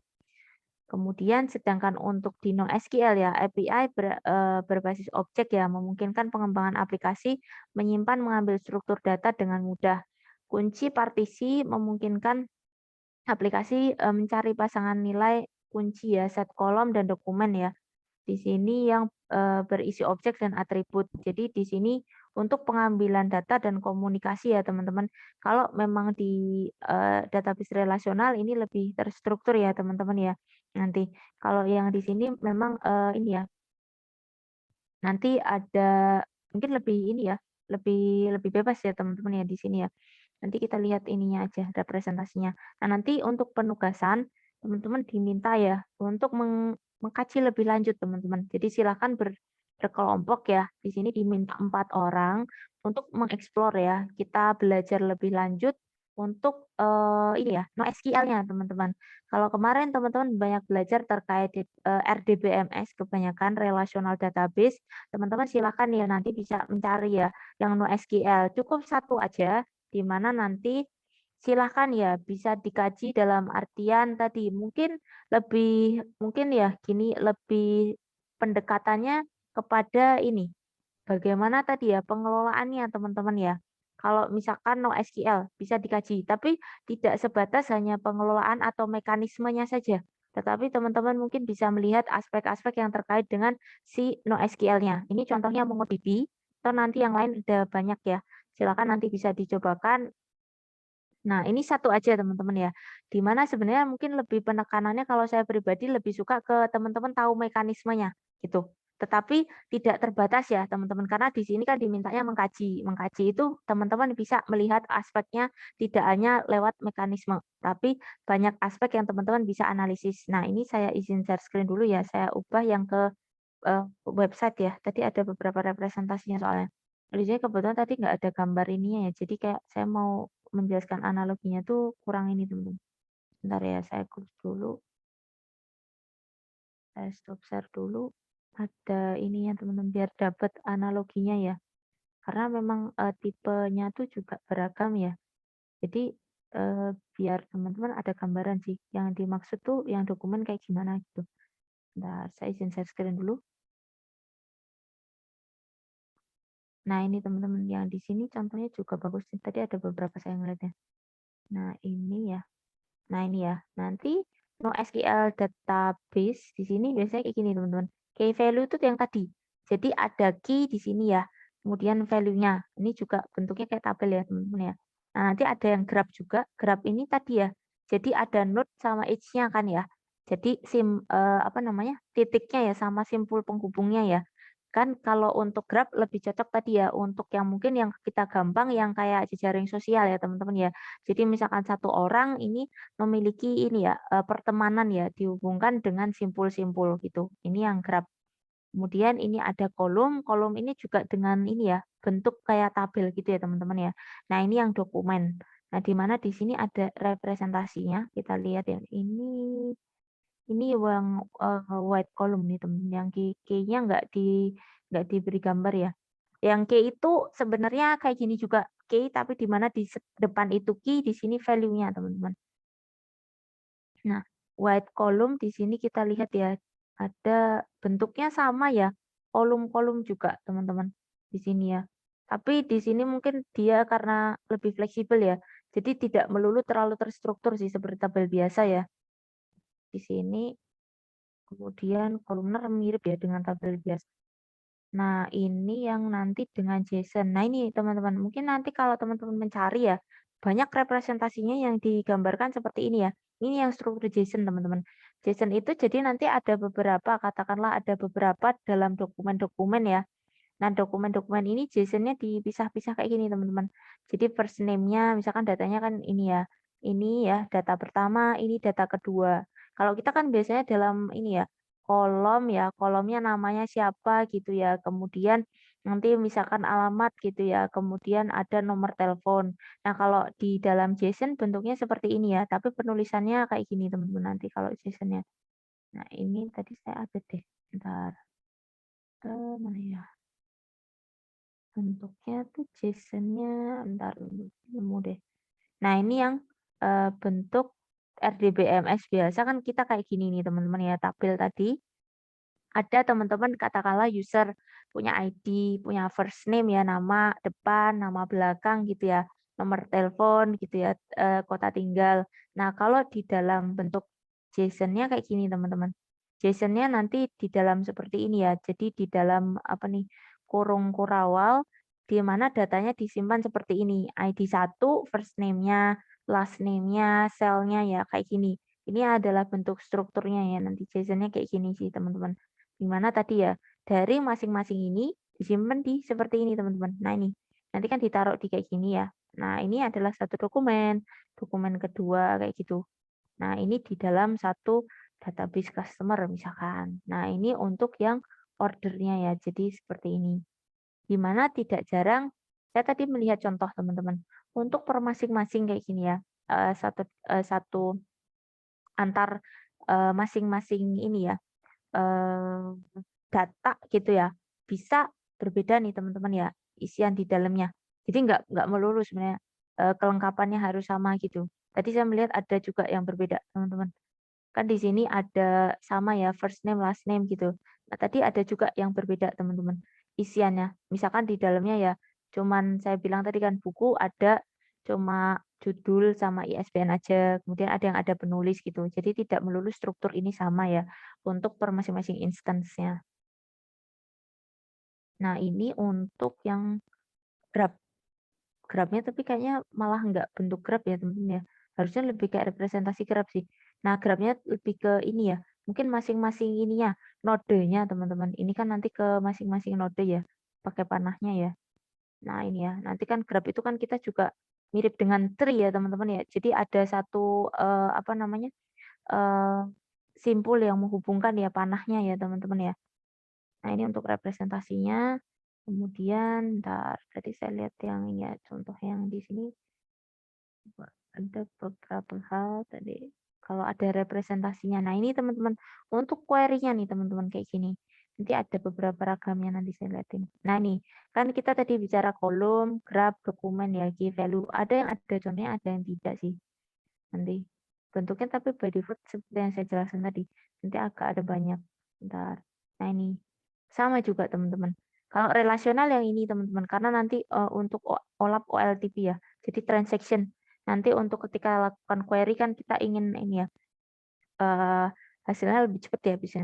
Kemudian sedangkan untuk di NoSQL ya, API berbasis objek ya, memungkinkan pengembangan aplikasi menyimpan mengambil struktur data dengan mudah. Kunci partisi memungkinkan aplikasi mencari pasangan nilai kunci ya, set kolom dan dokumen ya. Di sini yang berisi objek dan atribut. Jadi di sini untuk pengambilan data dan komunikasi ya teman-teman. Kalau memang di database relasional ini lebih terstruktur ya teman-teman ya. Nanti kalau yang di sini memang ini ya. Nanti ada mungkin lebih ini ya, lebih lebih bebas ya teman-teman ya di sini ya. Nanti kita lihat ininya aja representasinya. Nah, nanti untuk penugasan teman-teman diminta ya untuk mengkaji lebih lanjut teman-teman. Jadi silakan berkelompok ya. Di sini diminta 4 orang untuk mengeksplor ya. Kita belajar lebih lanjut untuk ini ya NoSQL-nya teman-teman. Kalau kemarin teman-teman banyak belajar terkait RDBMS kebanyakan relational database, teman-teman silakan ya nanti bisa mencari ya yang NoSQL. Cukup satu aja di mana nanti silahkan ya bisa dikaji dalam artian tadi mungkin ya gini lebih pendekatannya kepada ini bagaimana tadi ya pengelolaannya teman-teman ya. Kalau misalkan NoSQL bisa dikaji, tapi tidak sebatas hanya pengelolaan atau mekanismenya saja. Tetapi teman-teman mungkin bisa melihat aspek-aspek yang terkait dengan si NoSQL-nya. Ini contohnya MongoDB, atau nanti yang lain ada banyak ya. Silakan nanti bisa dicobakan. Nah, ini satu aja teman-teman ya. Di mana sebenarnya mungkin lebih penekanannya kalau saya pribadi lebih suka ke teman-teman tahu mekanismenya gitu. Tetapi tidak terbatas ya teman-teman karena di sini kan dimintanya mengkaji. Mengkaji itu teman-teman bisa melihat aspeknya tidak hanya lewat mekanisme, tapi banyak aspek yang teman-teman bisa analisis. Nah, ini saya izin share screen dulu ya. Saya ubah yang ke website ya. Tadi ada beberapa representasinya soalnya. Di sini kebetulan tadi nggak ada gambar ininya ya. Jadi kayak saya mau menjelaskan analoginya tuh kurang ini teman-teman. Bentar ya, saya close dulu. Saya stop share dulu. Ada ininya teman-teman biar dapat analoginya ya. Karena memang tipenya tuh juga beragam ya. Jadi biar teman-teman ada gambaran sih. Yang dimaksud tuh yang dokumen kayak gimana gitu. Bentar, saya izin share screen dulu. Nah, ini teman-teman yang di sini contohnya juga bagus. Tadi ada beberapa saya ngeliatnya. Nah, ini ya. Nah, ini ya. Nanti NoSQL database di sini biasanya kayak gini, teman-teman. Key value itu yang tadi. Jadi ada key di sini ya. Kemudian value-nya. Ini juga bentuknya kayak tabel ya, teman-teman ya. Nah, nanti ada yang graph juga. Graph ini tadi ya. Jadi ada node sama edge-nya kan ya. Jadi apa namanya? Titiknya ya sama simpul penghubungnya ya. Kan kalau untuk grab lebih cocok tadi ya untuk yang mungkin yang kita gampang yang kayak jejaring sosial ya teman-teman ya. Jadi misalkan satu orang ini memiliki ini ya pertemanan ya dihubungkan dengan simpul-simpul gitu. Ini yang grab. Kemudian ini ada kolom, kolom ini juga dengan ini ya bentuk kayak tabel gitu ya teman-teman ya. Nah ini yang dokumen. Nah, di mana di sini ada representasinya. Kita lihat ya. Ini yang white column nih teman, yang key-nya nggak diberi gambar ya. Yang key itu sebenarnya kayak gini juga key, tapi di mana di depan itu key, di sini value-nya teman-teman. Nah, white column di sini kita lihat ya, ada bentuknya sama ya, kolom-kolom juga teman-teman di sini ya. Tapi di sini mungkin dia karena lebih fleksibel ya, jadi tidak melulu terlalu terstruktur sih seperti tabel biasa ya. Di sini kemudian kolumner mirip ya dengan tabel biasa. Nah, ini yang nanti dengan JSON. Nah, ini teman-teman, mungkin nanti kalau teman-teman mencari ya, banyak representasinya yang digambarkan seperti ini ya. Ini yang struktur JSON, teman-teman. JSON itu jadi nanti ada beberapa, katakanlah ada beberapa dalam dokumen-dokumen ya. Nah, dokumen-dokumen ini JSON-nya dipisah-pisah kayak gini, teman-teman. Jadi first name-nya, misalkan datanya kan ini ya. Ini ya data pertama, ini data kedua. Kalau kita kan biasanya dalam ini ya, kolom ya, kolomnya namanya siapa gitu ya. Kemudian nanti misalkan alamat gitu ya. Kemudian ada nomor telepon. Nah, kalau di dalam JSON bentuknya seperti ini ya, tapi penulisannya kayak gini, teman-teman, nanti kalau JSON-nya. Nah, ini tadi saya ada deh. Bentar. Mana ya? Bentuknya tuh JSON-nya, ntar nemu deh. Nah, ini yang bentuk RDBMS biasa kan kita kayak gini nih teman-teman ya, tabel tadi. Ada teman-teman katakanlah user punya ID, punya first name ya, nama depan, nama belakang gitu ya, nomor telepon gitu ya, kota tinggal. Nah, kalau di dalam bentuk JSON-nya kayak gini teman-teman. JSON-nya nanti di dalam seperti ini ya. Jadi di dalam apa nih, kurung kurawal di mana datanya disimpan seperti ini. ID 1, first name-nya, last name-nya, cell-nya ya kayak gini. Ini adalah bentuk strukturnya ya. Nanti JSON-nya kayak gini sih teman-teman. Di mana tadi ya, dari masing-masing ini disimpan di seperti ini teman-teman. Nah ini, nanti kan ditaruh di kayak gini ya. Nah ini adalah satu dokumen, dokumen kedua kayak gitu. Nah ini di dalam satu database customer misalkan. Nah ini untuk yang ordernya ya, jadi seperti ini. Di mana tidak jarang, saya tadi melihat contoh teman-teman, untuk per masing-masing kayak gini ya, satu antar masing-masing ini ya, data gitu ya, bisa berbeda nih teman-teman ya, isian di dalamnya. Jadi nggak melulu sebenarnya, kelengkapannya harus sama gitu. Tadi saya melihat ada juga yang berbeda teman-teman. Kan di sini ada sama ya, first name, last name gitu. Nah, tadi ada juga yang berbeda teman-teman, isiannya. Misalkan di dalamnya ya, cuman saya bilang tadi kan buku ada cuma judul sama ISBN aja, kemudian ada yang ada penulis gitu. Jadi tidak melulu struktur ini sama ya, untuk per masing-masing instance-nya. Nah, ini untuk yang graph. Graph-nya tapi kayaknya malah nggak bentuk graph ya teman-teman ya. Harusnya lebih kayak representasi graph sih. Nah, graph-nya lebih ke ini ya. Mungkin masing-masing ininya, nodenya teman-teman. Ini kan nanti ke masing-masing node ya. Pakai panahnya ya. Nah, ini ya. Nanti kan graph itu kan kita juga mirip dengan tree ya teman-teman ya. Jadi ada satu apa namanya? eh simpul yang menghubungkan ya panahnya ya teman-teman ya. Nah, ini untuk representasinya. Kemudian, ntar tadi saya lihat yang ini ya, contoh yang di sini ada beberapa hal tadi. Kalau ada representasinya. Nah, ini teman-teman untuk query-nya nih teman-teman kayak gini. Nanti ada beberapa ragamnya nanti saya lihatin. Nah, nih kan kita tadi bicara kolom, graph, dokumen ya, key value. Ada yang ada contohnya, ada yang tidak sih. Nanti bentuknya tapi by default seperti yang saya jelaskan tadi. Nanti agak ada banyak. Bentar. Nah, ini sama juga teman-teman. Kalau relasional yang ini teman-teman, karena nanti untuk OLAP OLTP ya. Jadi transaction. Nanti untuk ketika lakukan query kan kita ingin ini ya, hasilnya lebih cepat ya bisa.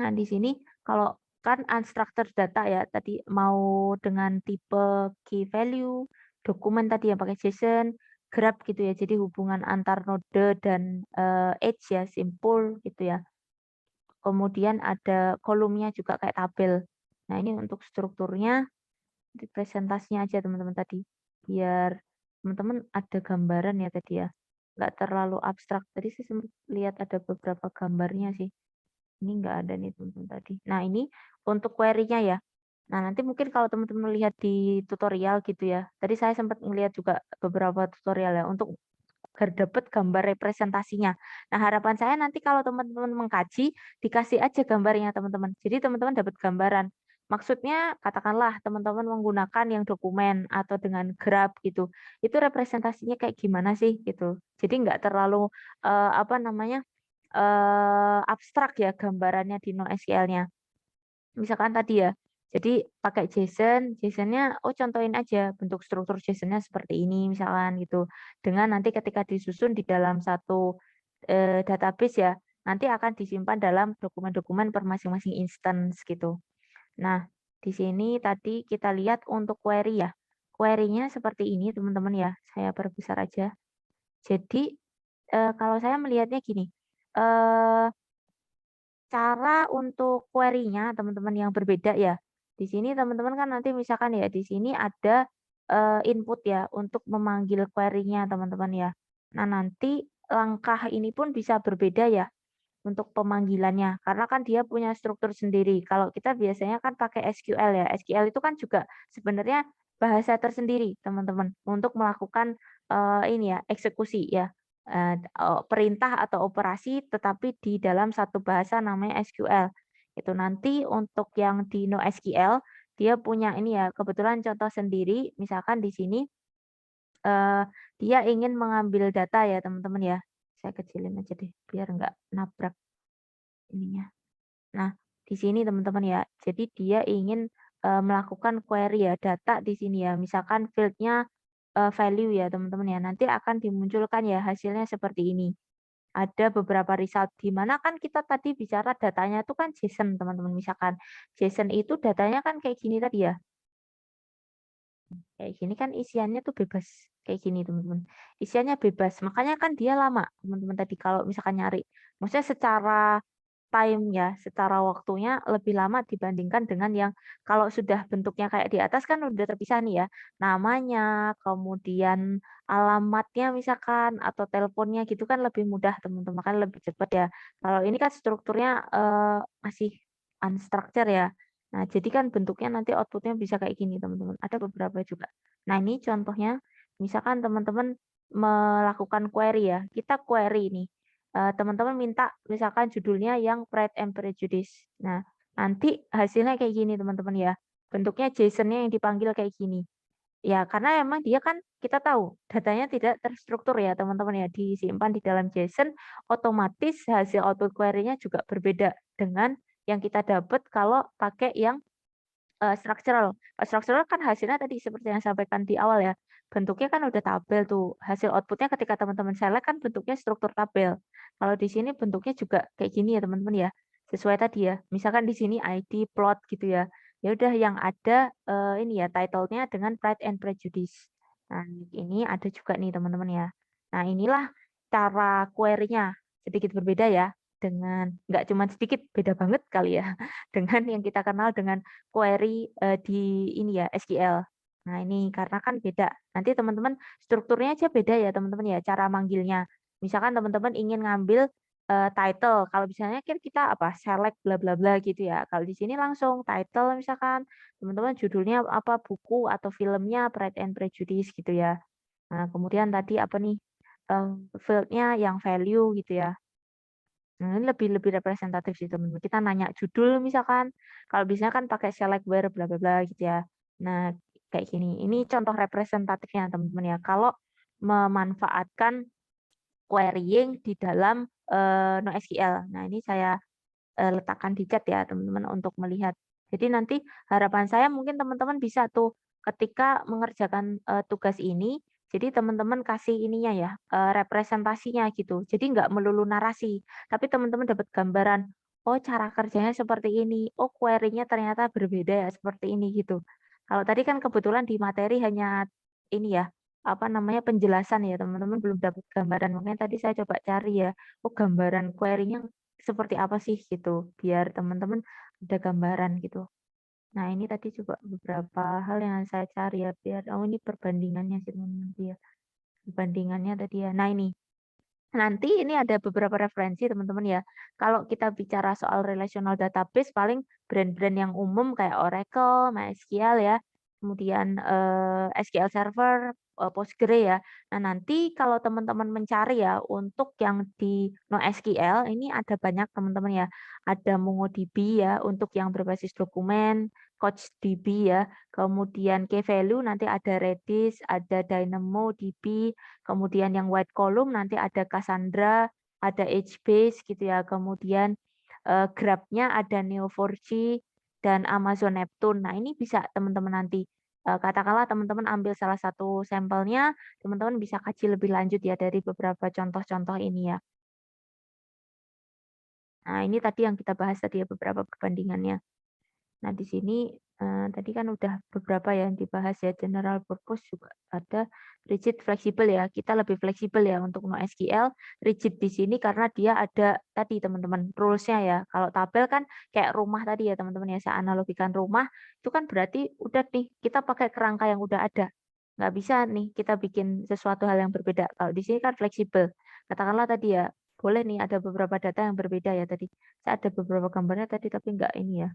Nah, di sini kalau kan unstructured data ya, tadi mau dengan tipe key value, dokumen tadi yang pakai JSON, graph gitu ya, jadi hubungan antar node dan edge ya, simpul gitu ya. Kemudian ada kolomnya juga kayak tabel. Nah, ini untuk strukturnya, di presentasinya aja teman-teman tadi. Biar teman-teman ada gambaran ya tadi ya. Nggak terlalu abstrak. Tadi saya sempat lihat ada beberapa gambarnya sih. Ini nggak ada nih teman-teman tadi. Nah, ini untuk query-nya ya. Nah, nanti mungkin kalau teman-teman lihat di tutorial gitu ya, tadi saya sempat ngelihat juga beberapa tutorial ya untuk dapat gambar representasinya. Nah, harapan saya nanti kalau teman-teman mengkaji, dikasih aja gambarnya teman-teman. Jadi teman-teman dapat gambaran. Maksudnya katakanlah teman-teman menggunakan yang dokumen atau dengan graf gitu. Itu representasinya kayak gimana sih gitu. Jadi nggak terlalu apa namanya abstrak ya gambarannya di NoSQL-nya. Misalkan tadi ya, jadi pakai JSON, JSON-nya contohin aja bentuk struktur JSON-nya seperti ini misalkan gitu. Dengan nanti ketika disusun di dalam satu database ya, nanti akan disimpan dalam dokumen-dokumen per masing-masing instance gitu. Nah, di sini tadi kita lihat untuk query ya. Query-nya seperti ini teman-teman ya. Saya perbesar aja. Jadi kalau saya melihatnya gini, eh cara untuk query-nya teman-teman yang berbeda ya. Di sini teman-teman kan nanti misalkan ya, di sini ada, input ya untuk memanggil query-nya teman-teman ya. Nah nanti langkah ini pun bisa berbeda ya untuk pemanggilannya, karena kan dia punya struktur sendiri. Kalau kita biasanya kan pakai SQL ya, SQL itu kan juga sebenarnya bahasa tersendiri teman-teman untuk melakukan, ini ya, eksekusi ya, perintah atau operasi tetapi di dalam satu bahasa namanya SQL. Itu nanti untuk yang di NoSQL, dia punya ini ya, kebetulan contoh sendiri, misalkan di sini, eee, dia ingin mengambil data ya teman-teman ya. Saya kecilin aja deh biar nggak nabrak ininya. Nah, di sini teman-teman ya, jadi dia ingin, melakukan query ya, data di sini ya, misalkan field-nya, value ya teman-teman ya, nanti akan dimunculkan ya hasilnya seperti ini. Ada beberapa result, di mana kan kita tadi bicara datanya itu kan JSON teman-teman, misalkan JSON itu datanya kan kayak gini tadi ya, kayak gini kan isiannya tuh bebas, kayak gini teman-teman. Isiannya bebas, makanya kan dia lama teman-teman tadi kalau misalkan nyari. Maksudnya secara time ya, secara waktunya lebih lama dibandingkan dengan yang kalau sudah bentuknya kayak di atas kan udah terpisah nih ya. Namanya, kemudian alamatnya misalkan atau teleponnya gitu kan lebih mudah teman-teman, kan lebih cepat ya. Kalau ini kan strukturnya masih unstructured ya. Nah, jadi kan bentuknya nanti outputnya bisa kayak gini teman-teman. Ada beberapa juga. Nah, ini contohnya misalkan teman-teman melakukan query ya. Kita query ini teman-teman minta misalkan judulnya yang Pride and Prejudice. Nah, nanti hasilnya kayak gini teman-teman ya. Bentuknya JSON-nya yang dipanggil kayak gini. Ya, karena emang dia kan kita tahu datanya tidak terstruktur ya teman-teman ya, disimpan di dalam JSON, otomatis hasil output query-nya juga berbeda dengan yang kita dapat kalau pakai yang structural. Structural kan hasilnya tadi seperti yang sampaikan di awal ya, bentuknya kan udah tabel tuh, hasil outputnya ketika teman-teman select kan bentuknya struktur tabel. Kalau di sini bentuknya juga kayak gini ya teman-teman ya, sesuai tadi ya, misalkan di sini ID, plot gitu ya, ya udah yang ada, ini ya title-nya dengan Pride and Prejudice. Nah, ini ada juga nih teman-teman ya. Nah, inilah cara query-nya, sedikit berbeda ya, dengan nggak cuma sedikit, beda banget kali ya, dengan yang kita kenal dengan query, di ini ya, SQL. Nah ini karena kan beda. Nanti teman-teman strukturnya aja beda ya teman-teman ya, cara manggilnya. Misalkan teman-teman ingin ngambil, title, kalau misalnya kan kita apa, select bla bla bla gitu ya. Kalau di sini langsung title misalkan, teman-teman judulnya apa, buku atau filmnya Pride and Prejudice gitu ya. Nah kemudian tadi apa nih, field-nya yang value gitu ya. Nah, ini lebih lebih representatif sih teman-teman. Kita nanya judul misalkan, kalau biasanya kan pakai select where bla bla bla gitu ya. Nah, kayak gini. Ini contoh representatifnya teman-teman ya. Kalau memanfaatkan querying di dalam NoSQL. Nah, ini saya letakkan di chat ya teman-teman untuk melihat. Jadi nanti harapan saya mungkin teman-teman bisa tuh ketika mengerjakan, tugas ini, jadi teman-teman kasih ininya ya, representasinya gitu. Jadi nggak melulu narasi, tapi teman-teman dapat gambaran, oh cara kerjanya seperti ini, oh query-nya ternyata berbeda ya seperti ini gitu. Kalau tadi kan kebetulan di materi hanya ini ya, apa namanya, penjelasan ya teman-teman belum dapat gambaran, makanya tadi saya coba cari ya, oh gambaran query-nya seperti apa sih gitu, biar teman-teman ada gambaran gitu. Nah ini tadi juga beberapa hal yang saya cari ya, biar oh ini perbandingannya sih teman-teman ya. Perbandingannya tadi ya. Nah ini Nanti ini ada beberapa referensi teman-teman ya. Kalau kita bicara soal relational database paling brand-brand yang umum kayak Oracle, MySQL ya, kemudian SQL Server, Postgre ya. Nah, nanti kalau teman-teman mencari ya untuk yang di NoSQL ini ada banyak teman-teman ya. Ada MongoDB ya untuk yang berbasis dokumen, CouchDB ya, kemudian key-value nanti ada Redis, ada DynamoDB, kemudian yang white column nanti ada Cassandra, ada HBase gitu ya. Kemudian Grab-nya ada Neo4j dan Amazon Neptune. Nah, ini bisa teman-teman nanti katakanlah teman-teman ambil salah satu sampelnya, teman-teman bisa kaji lebih lanjut ya dari beberapa contoh-contoh ini ya. Nah, ini tadi yang kita bahas tadi ya beberapa perbandingannya. Nah, di sini tadi kan udah beberapa yang dibahas ya, general purpose juga ada, rigid fleksibel ya. Kita lebih fleksibel ya untuk NoSQL. Rigid di sini karena dia ada tadi teman-teman rules-nya ya. Kalau tabel kan kayak rumah tadi ya teman-teman ya, saya analogikan rumah itu kan berarti udah nih kita pakai kerangka yang udah ada. Nggak bisa nih kita bikin sesuatu hal yang berbeda. Kalau di sini kan fleksibel. Katakanlah tadi ya, boleh nih ada beberapa data yang berbeda ya tadi. Saya ada beberapa gambarnya tadi tapi nggak ini ya.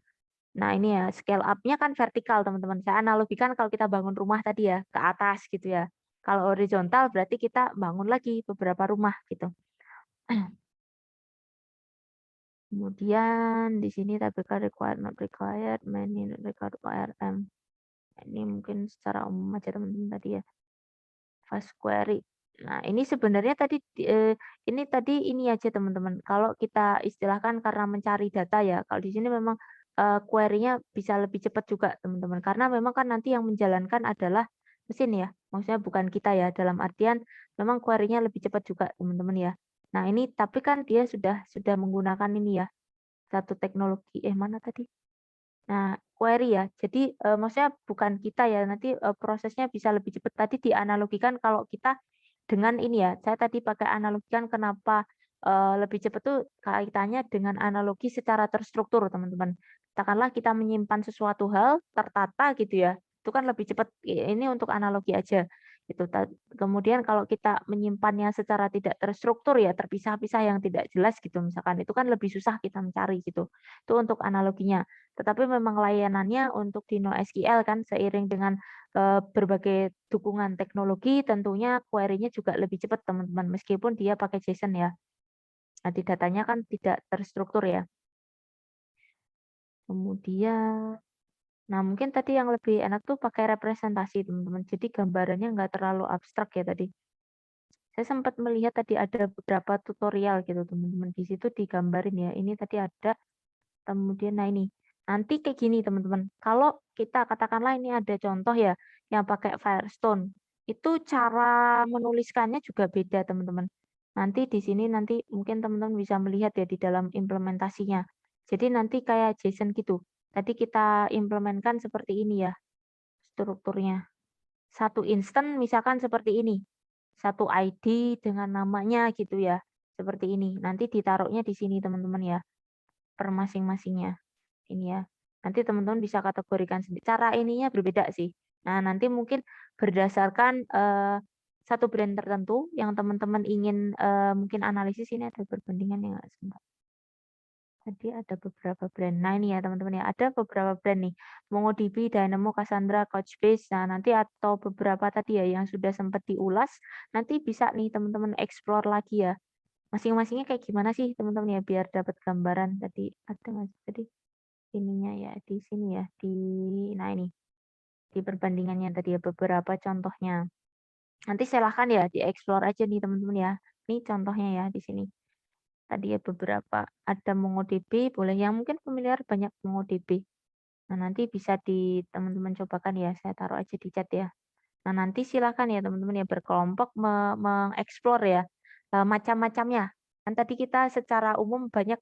Nah, ini ya scale up-nya kan vertikal, teman-teman. Saya analogikan kalau kita bangun rumah tadi ya, ke atas gitu ya. Kalau horizontal berarti kita bangun lagi beberapa rumah gitu. Kemudian di sini TBK required not required, many required ORM. Ini mungkin secara umum aja teman-teman tadi ya. Fast query. Nah, ini sebenarnya tadi ini tadi ini aja teman-teman. Kalau kita istilahkan karena mencari data ya, kalau di sini memang query-nya bisa lebih cepat juga teman-teman. Karena memang kan nanti yang menjalankan adalah mesin ya. Maksudnya bukan kita ya. Dalam artian memang query-nya lebih cepat juga teman-teman ya. Nah, ini tapi kan dia sudah menggunakan ini ya. Satu teknologi mana tadi? Nah, query ya. Jadi maksudnya bukan kita ya, nanti prosesnya bisa lebih cepat. Tadi dianalogikan kalau kita dengan ini ya, saya tadi pakai analogikan kenapa lebih cepat tuh kaitannya dengan analogi secara terstruktur, teman-teman. Katakanlah kita menyimpan sesuatu hal tertata gitu ya, itu kan lebih cepat. Ini untuk analogi aja. Itu kemudian kalau kita menyimpannya secara tidak terstruktur ya, terpisah-pisah yang tidak jelas gitu misalkan, itu kan lebih susah kita mencari gitu. Itu untuk analoginya. Tetapi memang layanannya untuk di NoSQL kan seiring dengan berbagai dukungan teknologi tentunya query-nya juga lebih cepat teman-teman meskipun dia pakai JSON ya. Nanti datanya kan tidak terstruktur ya. Kemudian, nah mungkin tadi yang lebih enak tuh pakai representasi teman-teman. Jadi gambarannya nggak terlalu abstrak ya tadi. Saya sempat melihat tadi ada beberapa tutorial gitu teman-teman. Di situ digambarin ya. Ini tadi ada. Kemudian nah ini. Nanti kayak gini teman-teman. Kalau kita katakanlah ini ada contoh ya yang pakai Firestone. Itu cara menuliskannya juga beda teman-teman. Nanti di sini nanti mungkin teman-teman bisa melihat ya di dalam implementasinya. Jadi nanti kayak JSON gitu. Tadi kita implementkan seperti ini ya strukturnya. Satu instan misalkan seperti ini. Satu ID dengan namanya gitu ya. Seperti ini. Nanti ditaruhnya di sini teman-teman ya. Per masing-masingnya. Ini ya. Nanti teman-teman bisa kategorikan sendiri. Cara ininya berbeda sih. Nah, nanti mungkin berdasarkan satu brand tertentu yang teman-teman ingin mungkin analisis ini ada perbandingan ya sebentar. Tadi ada beberapa brand. Nah, ini ya teman-teman ya, ada beberapa brand nih. MongoDB, Dynamo, Cassandra, Couchbase. Nah, nanti atau beberapa tadi ya yang sudah sempat diulas, nanti bisa nih teman-teman explore lagi ya. Masing-masingnya kayak gimana sih teman-teman ya biar dapat gambaran tadi ada nggak sih tadi ininya ya di sini ya di nah ini di perbandingannya tadi ya beberapa contohnya. Nanti silahkan ya dieksplor aja nih teman-teman ya. Ini contohnya ya di sini. Tadi ya beberapa ada MongoDB, boleh yang mungkin familiar banyak MongoDB. Nah, nanti bisa di teman-teman cobakan ya. Saya taruh aja di chat ya. Nah, nanti silakan ya teman-teman ya berkelompok mengeksplor ya macam-macamnya. Kan tadi kita secara umum banyak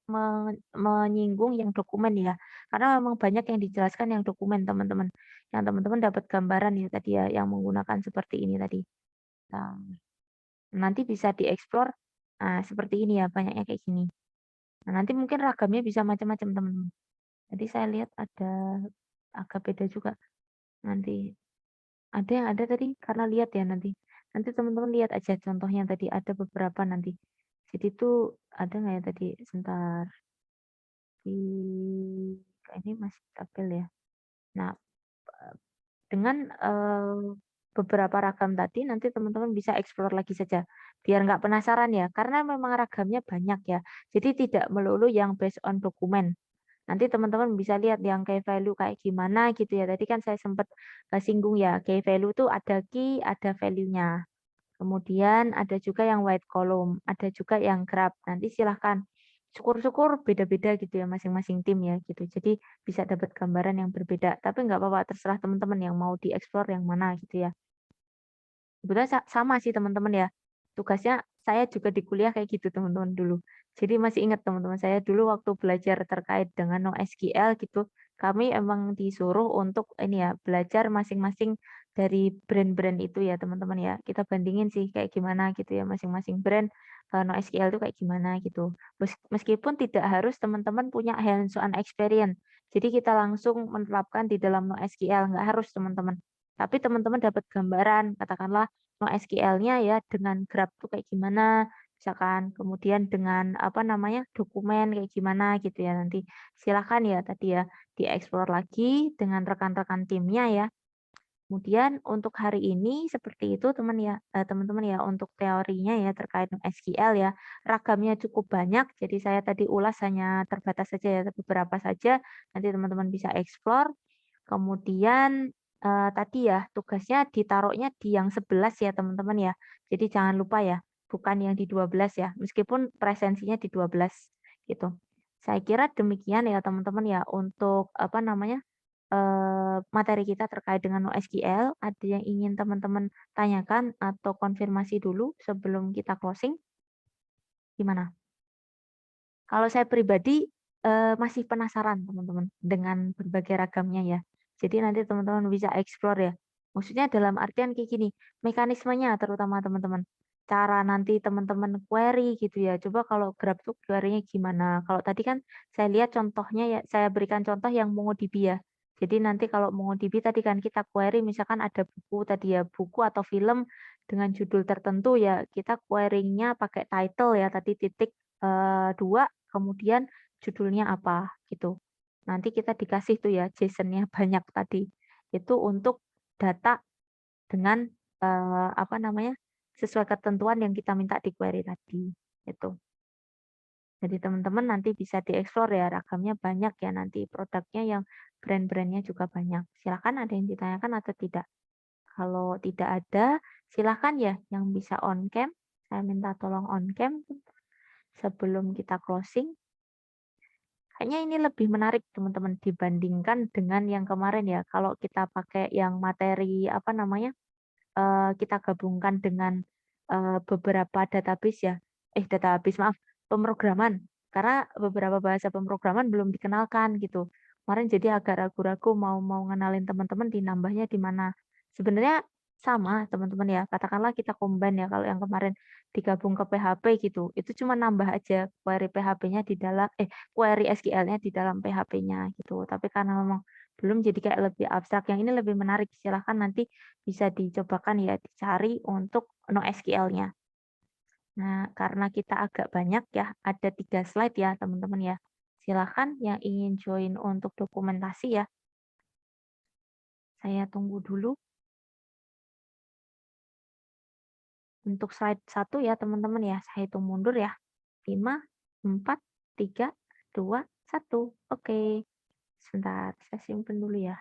menyinggung yang dokumen ya. Karena memang banyak yang dijelaskan yang dokumen teman-teman. Yang teman-teman dapat gambaran ya tadi ya yang menggunakan seperti ini tadi. Nah, nanti bisa dieksplor seperti ini ya, banyaknya kayak gini. Nah, nanti mungkin ragamnya bisa macam-macam teman-teman. Tadi saya lihat ada agak beda juga. Nanti ada yang ada tadi karena lihat ya nanti. Nanti teman-teman lihat aja contohnya tadi ada beberapa nanti. Jadi itu ada nggak ya tadi? Sebentar. Ini masih stabil ya. Nah, dengan beberapa ragam tadi nanti teman-teman bisa explore lagi saja biar nggak penasaran ya karena memang ragamnya banyak ya jadi tidak melulu yang based on dokumen nanti teman-teman bisa lihat yang key value kayak gimana gitu ya tadi kan saya sempat singgung ya key value tuh ada key ada value-nya kemudian ada juga yang white column ada juga yang graph nanti silahkan syukur-syukur beda-beda gitu ya masing-masing tim ya gitu. Jadi bisa dapat gambaran yang berbeda. Tapi nggak apa-apa terserah teman-teman yang mau dieksplor yang mana gitu ya. Kebetulan sama sih teman-teman ya. Tugasnya saya juga di kuliah kayak gitu teman-teman dulu. Jadi masih ingat teman-teman saya dulu waktu belajar terkait dengan NoSQL gitu, kami emang disuruh untuk ini ya, belajar masing-masing dari brand-brand itu ya teman-teman ya. Kita bandingin sih kayak gimana gitu ya masing-masing brand NoSQL itu kayak gimana gitu. Meskipun tidak harus teman-teman punya hands-on experience. Jadi kita langsung menerapkan di dalam NoSQL, nggak harus teman-teman. Tapi teman-teman dapat gambaran, katakanlah NoSQL-nya ya dengan graph tuh kayak gimana, misalkan kemudian dengan apa namanya dokumen kayak gimana gitu ya nanti silakan ya tadi ya dieksplor lagi dengan rekan-rekan timnya ya. Kemudian untuk hari ini seperti itu teman-teman ya untuk teorinya ya terkait SQL ya ragamnya cukup banyak jadi saya tadi ulas hanya terbatas saja ya beberapa saja nanti teman-teman bisa explore kemudian tadi ya tugasnya ditaruhnya di yang 11 ya teman-teman ya jadi jangan lupa ya bukan yang di 12 ya meskipun presensinya di 12 gitu saya kira demikian ya teman-teman ya untuk apa namanya materi kita terkait dengan NoSQL, ada yang ingin teman-teman tanyakan atau konfirmasi dulu sebelum kita closing? Gimana? Kalau saya pribadi masih penasaran teman-teman dengan berbagai ragamnya ya. Jadi nanti teman-teman bisa explore ya. Maksudnya dalam artian kayak gini, mekanismenya terutama teman-teman. Cara nanti teman-teman query gitu ya. Coba kalau Grab tuh query-nya gimana? Kalau tadi kan saya lihat contohnya ya, saya berikan contoh yang MongoDB ya. Jadi nanti kalau MongoDB tadi kan kita query misalkan ada buku tadi ya, buku atau film dengan judul tertentu ya, kita query-nya pakai title ya tadi titik 2 kemudian judulnya apa gitu. Nanti kita dikasih tuh ya JSON-nya banyak tadi. Itu untuk data dengan apa namanya? Sesuai ketentuan yang kita minta di query tadi, gitu. Jadi teman-teman nanti bisa dieksplor ya ragamnya banyak ya nanti produknya yang brand-brandnya juga banyak. Silakan ada yang ditanyakan atau tidak. Kalau tidak ada, silakan ya yang bisa on cam. Saya minta tolong on cam sebelum kita closing. Kayaknya ini lebih menarik teman-teman dibandingkan dengan yang kemarin ya. Kalau kita pakai yang materi apa namanya kita gabungkan dengan beberapa database ya. Database maaf pemrograman. Karena beberapa bahasa pemrograman belum dikenalkan gitu. Kemarin jadi agak ragu-ragu mau ngenalin teman-teman dinambahnya di mana. Sebenarnya sama teman-teman ya. Katakanlah kita combine ya kalau yang kemarin digabung ke PHP gitu. Itu cuma nambah aja query PHP-nya di dalam query SQL-nya di dalam PHP-nya gitu. Tapi karena memang belum jadi kayak lebih abstrak. Yang ini lebih menarik. Silahkan nanti bisa dicobakan ya dicari untuk NoSQL-nya. Nah, karena kita agak banyak ya, ada 3 slide ya teman-teman ya. Silahkan yang ingin join untuk dokumentasi ya. Saya tunggu dulu. Untuk slide 1 ya teman-teman ya, saya hitung mundur ya. 5, 4, 3, 2, 1. Oke. Sebentar, saya simpen dulu ya.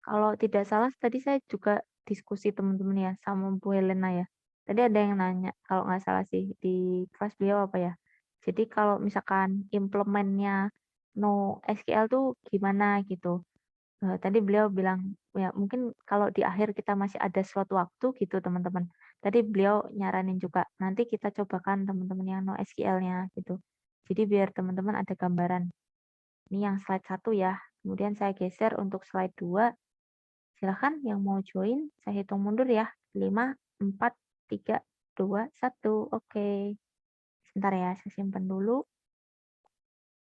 Kalau tidak salah tadi saya juga diskusi teman-teman ya sama Bu Helena ya. Tadi ada yang nanya kalau nggak salah sih di kelas beliau apa ya. Jadi kalau misalkan implementnya NoSQL tuh gimana gitu. Tadi beliau bilang ya mungkin kalau di akhir kita masih ada suatu waktu gitu teman-teman. Tadi beliau nyaranin juga nanti kita cobakan teman-teman yang NoSQL-nya gitu. Jadi biar teman-teman ada gambaran. Ini yang slide 1 ya. Kemudian saya geser untuk slide 2. Silahkan yang mau join, saya hitung mundur ya. 5, 4, 3, 2, 1. Oke. Sebentar ya, saya simpan dulu.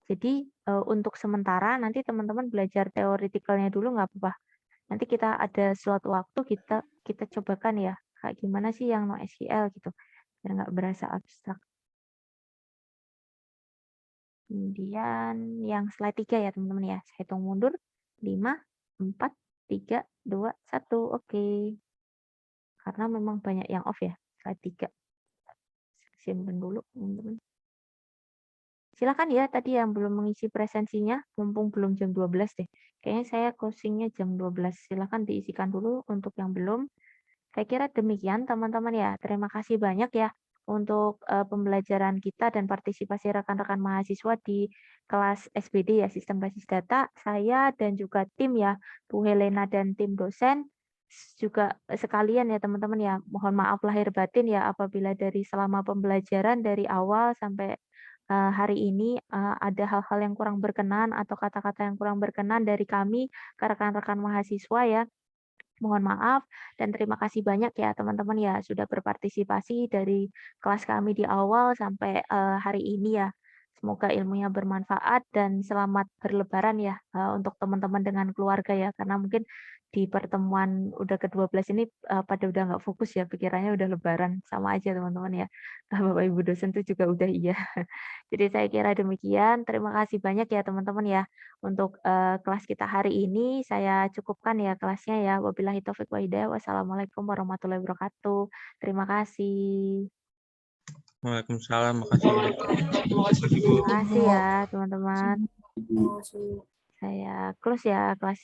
Jadi, untuk sementara nanti teman-teman belajar theoretical-nya dulu nggak apa-apa. Nanti kita ada suatu waktu kita kita cobakan ya, kayak gimana sih yang NoSQL gitu, biar nggak berasa abstrak. Kemudian yang slide 3 ya teman-teman ya, saya hitung mundur, 5, 4, 3, 2, 1. Oke. Karena memang banyak yang off ya, slide 3. Simpen dulu teman-teman. Silakan ya tadi yang belum mengisi presensinya, mumpung belum jam 12 deh. Kayaknya saya closing-nya jam 12. Silakan diisikan dulu untuk yang belum. Saya kira demikian teman-teman ya. Terima kasih banyak ya untuk pembelajaran kita dan partisipasi rekan-rekan mahasiswa di kelas SBD ya, Sistem Basis Data. Saya dan juga tim ya, Bu Helena dan tim dosen juga sekalian ya teman-teman ya. Mohon maaf lahir batin ya apabila dari selama pembelajaran dari awal sampai hari ini ada hal-hal yang kurang berkenan atau kata-kata yang kurang berkenan dari kami ke rekan-rekan mahasiswa ya. Mohon maaf dan terima kasih banyak ya teman-teman ya sudah berpartisipasi dari kelas kami di awal sampai hari ini ya. Semoga ilmunya bermanfaat dan selamat berlebaran ya untuk teman-teman dengan keluarga ya karena mungkin di pertemuan udah ke-12 ini pada udah nggak fokus ya pikirannya udah lebaran sama aja teman-teman ya. Bapak Ibu dosen tuh juga udah iya. Jadi saya kira demikian. Terima kasih banyak ya teman-teman ya. Untuk kelas kita hari ini saya cukupkan ya kelasnya ya. Wabillahi taufik wa hidayah. Wassalamualaikum warahmatullahi wabarakatuh. Terima kasih. Waalaikumsalam, makasih Bu. Terima kasih ya teman-teman. Saya close ya kelasnya.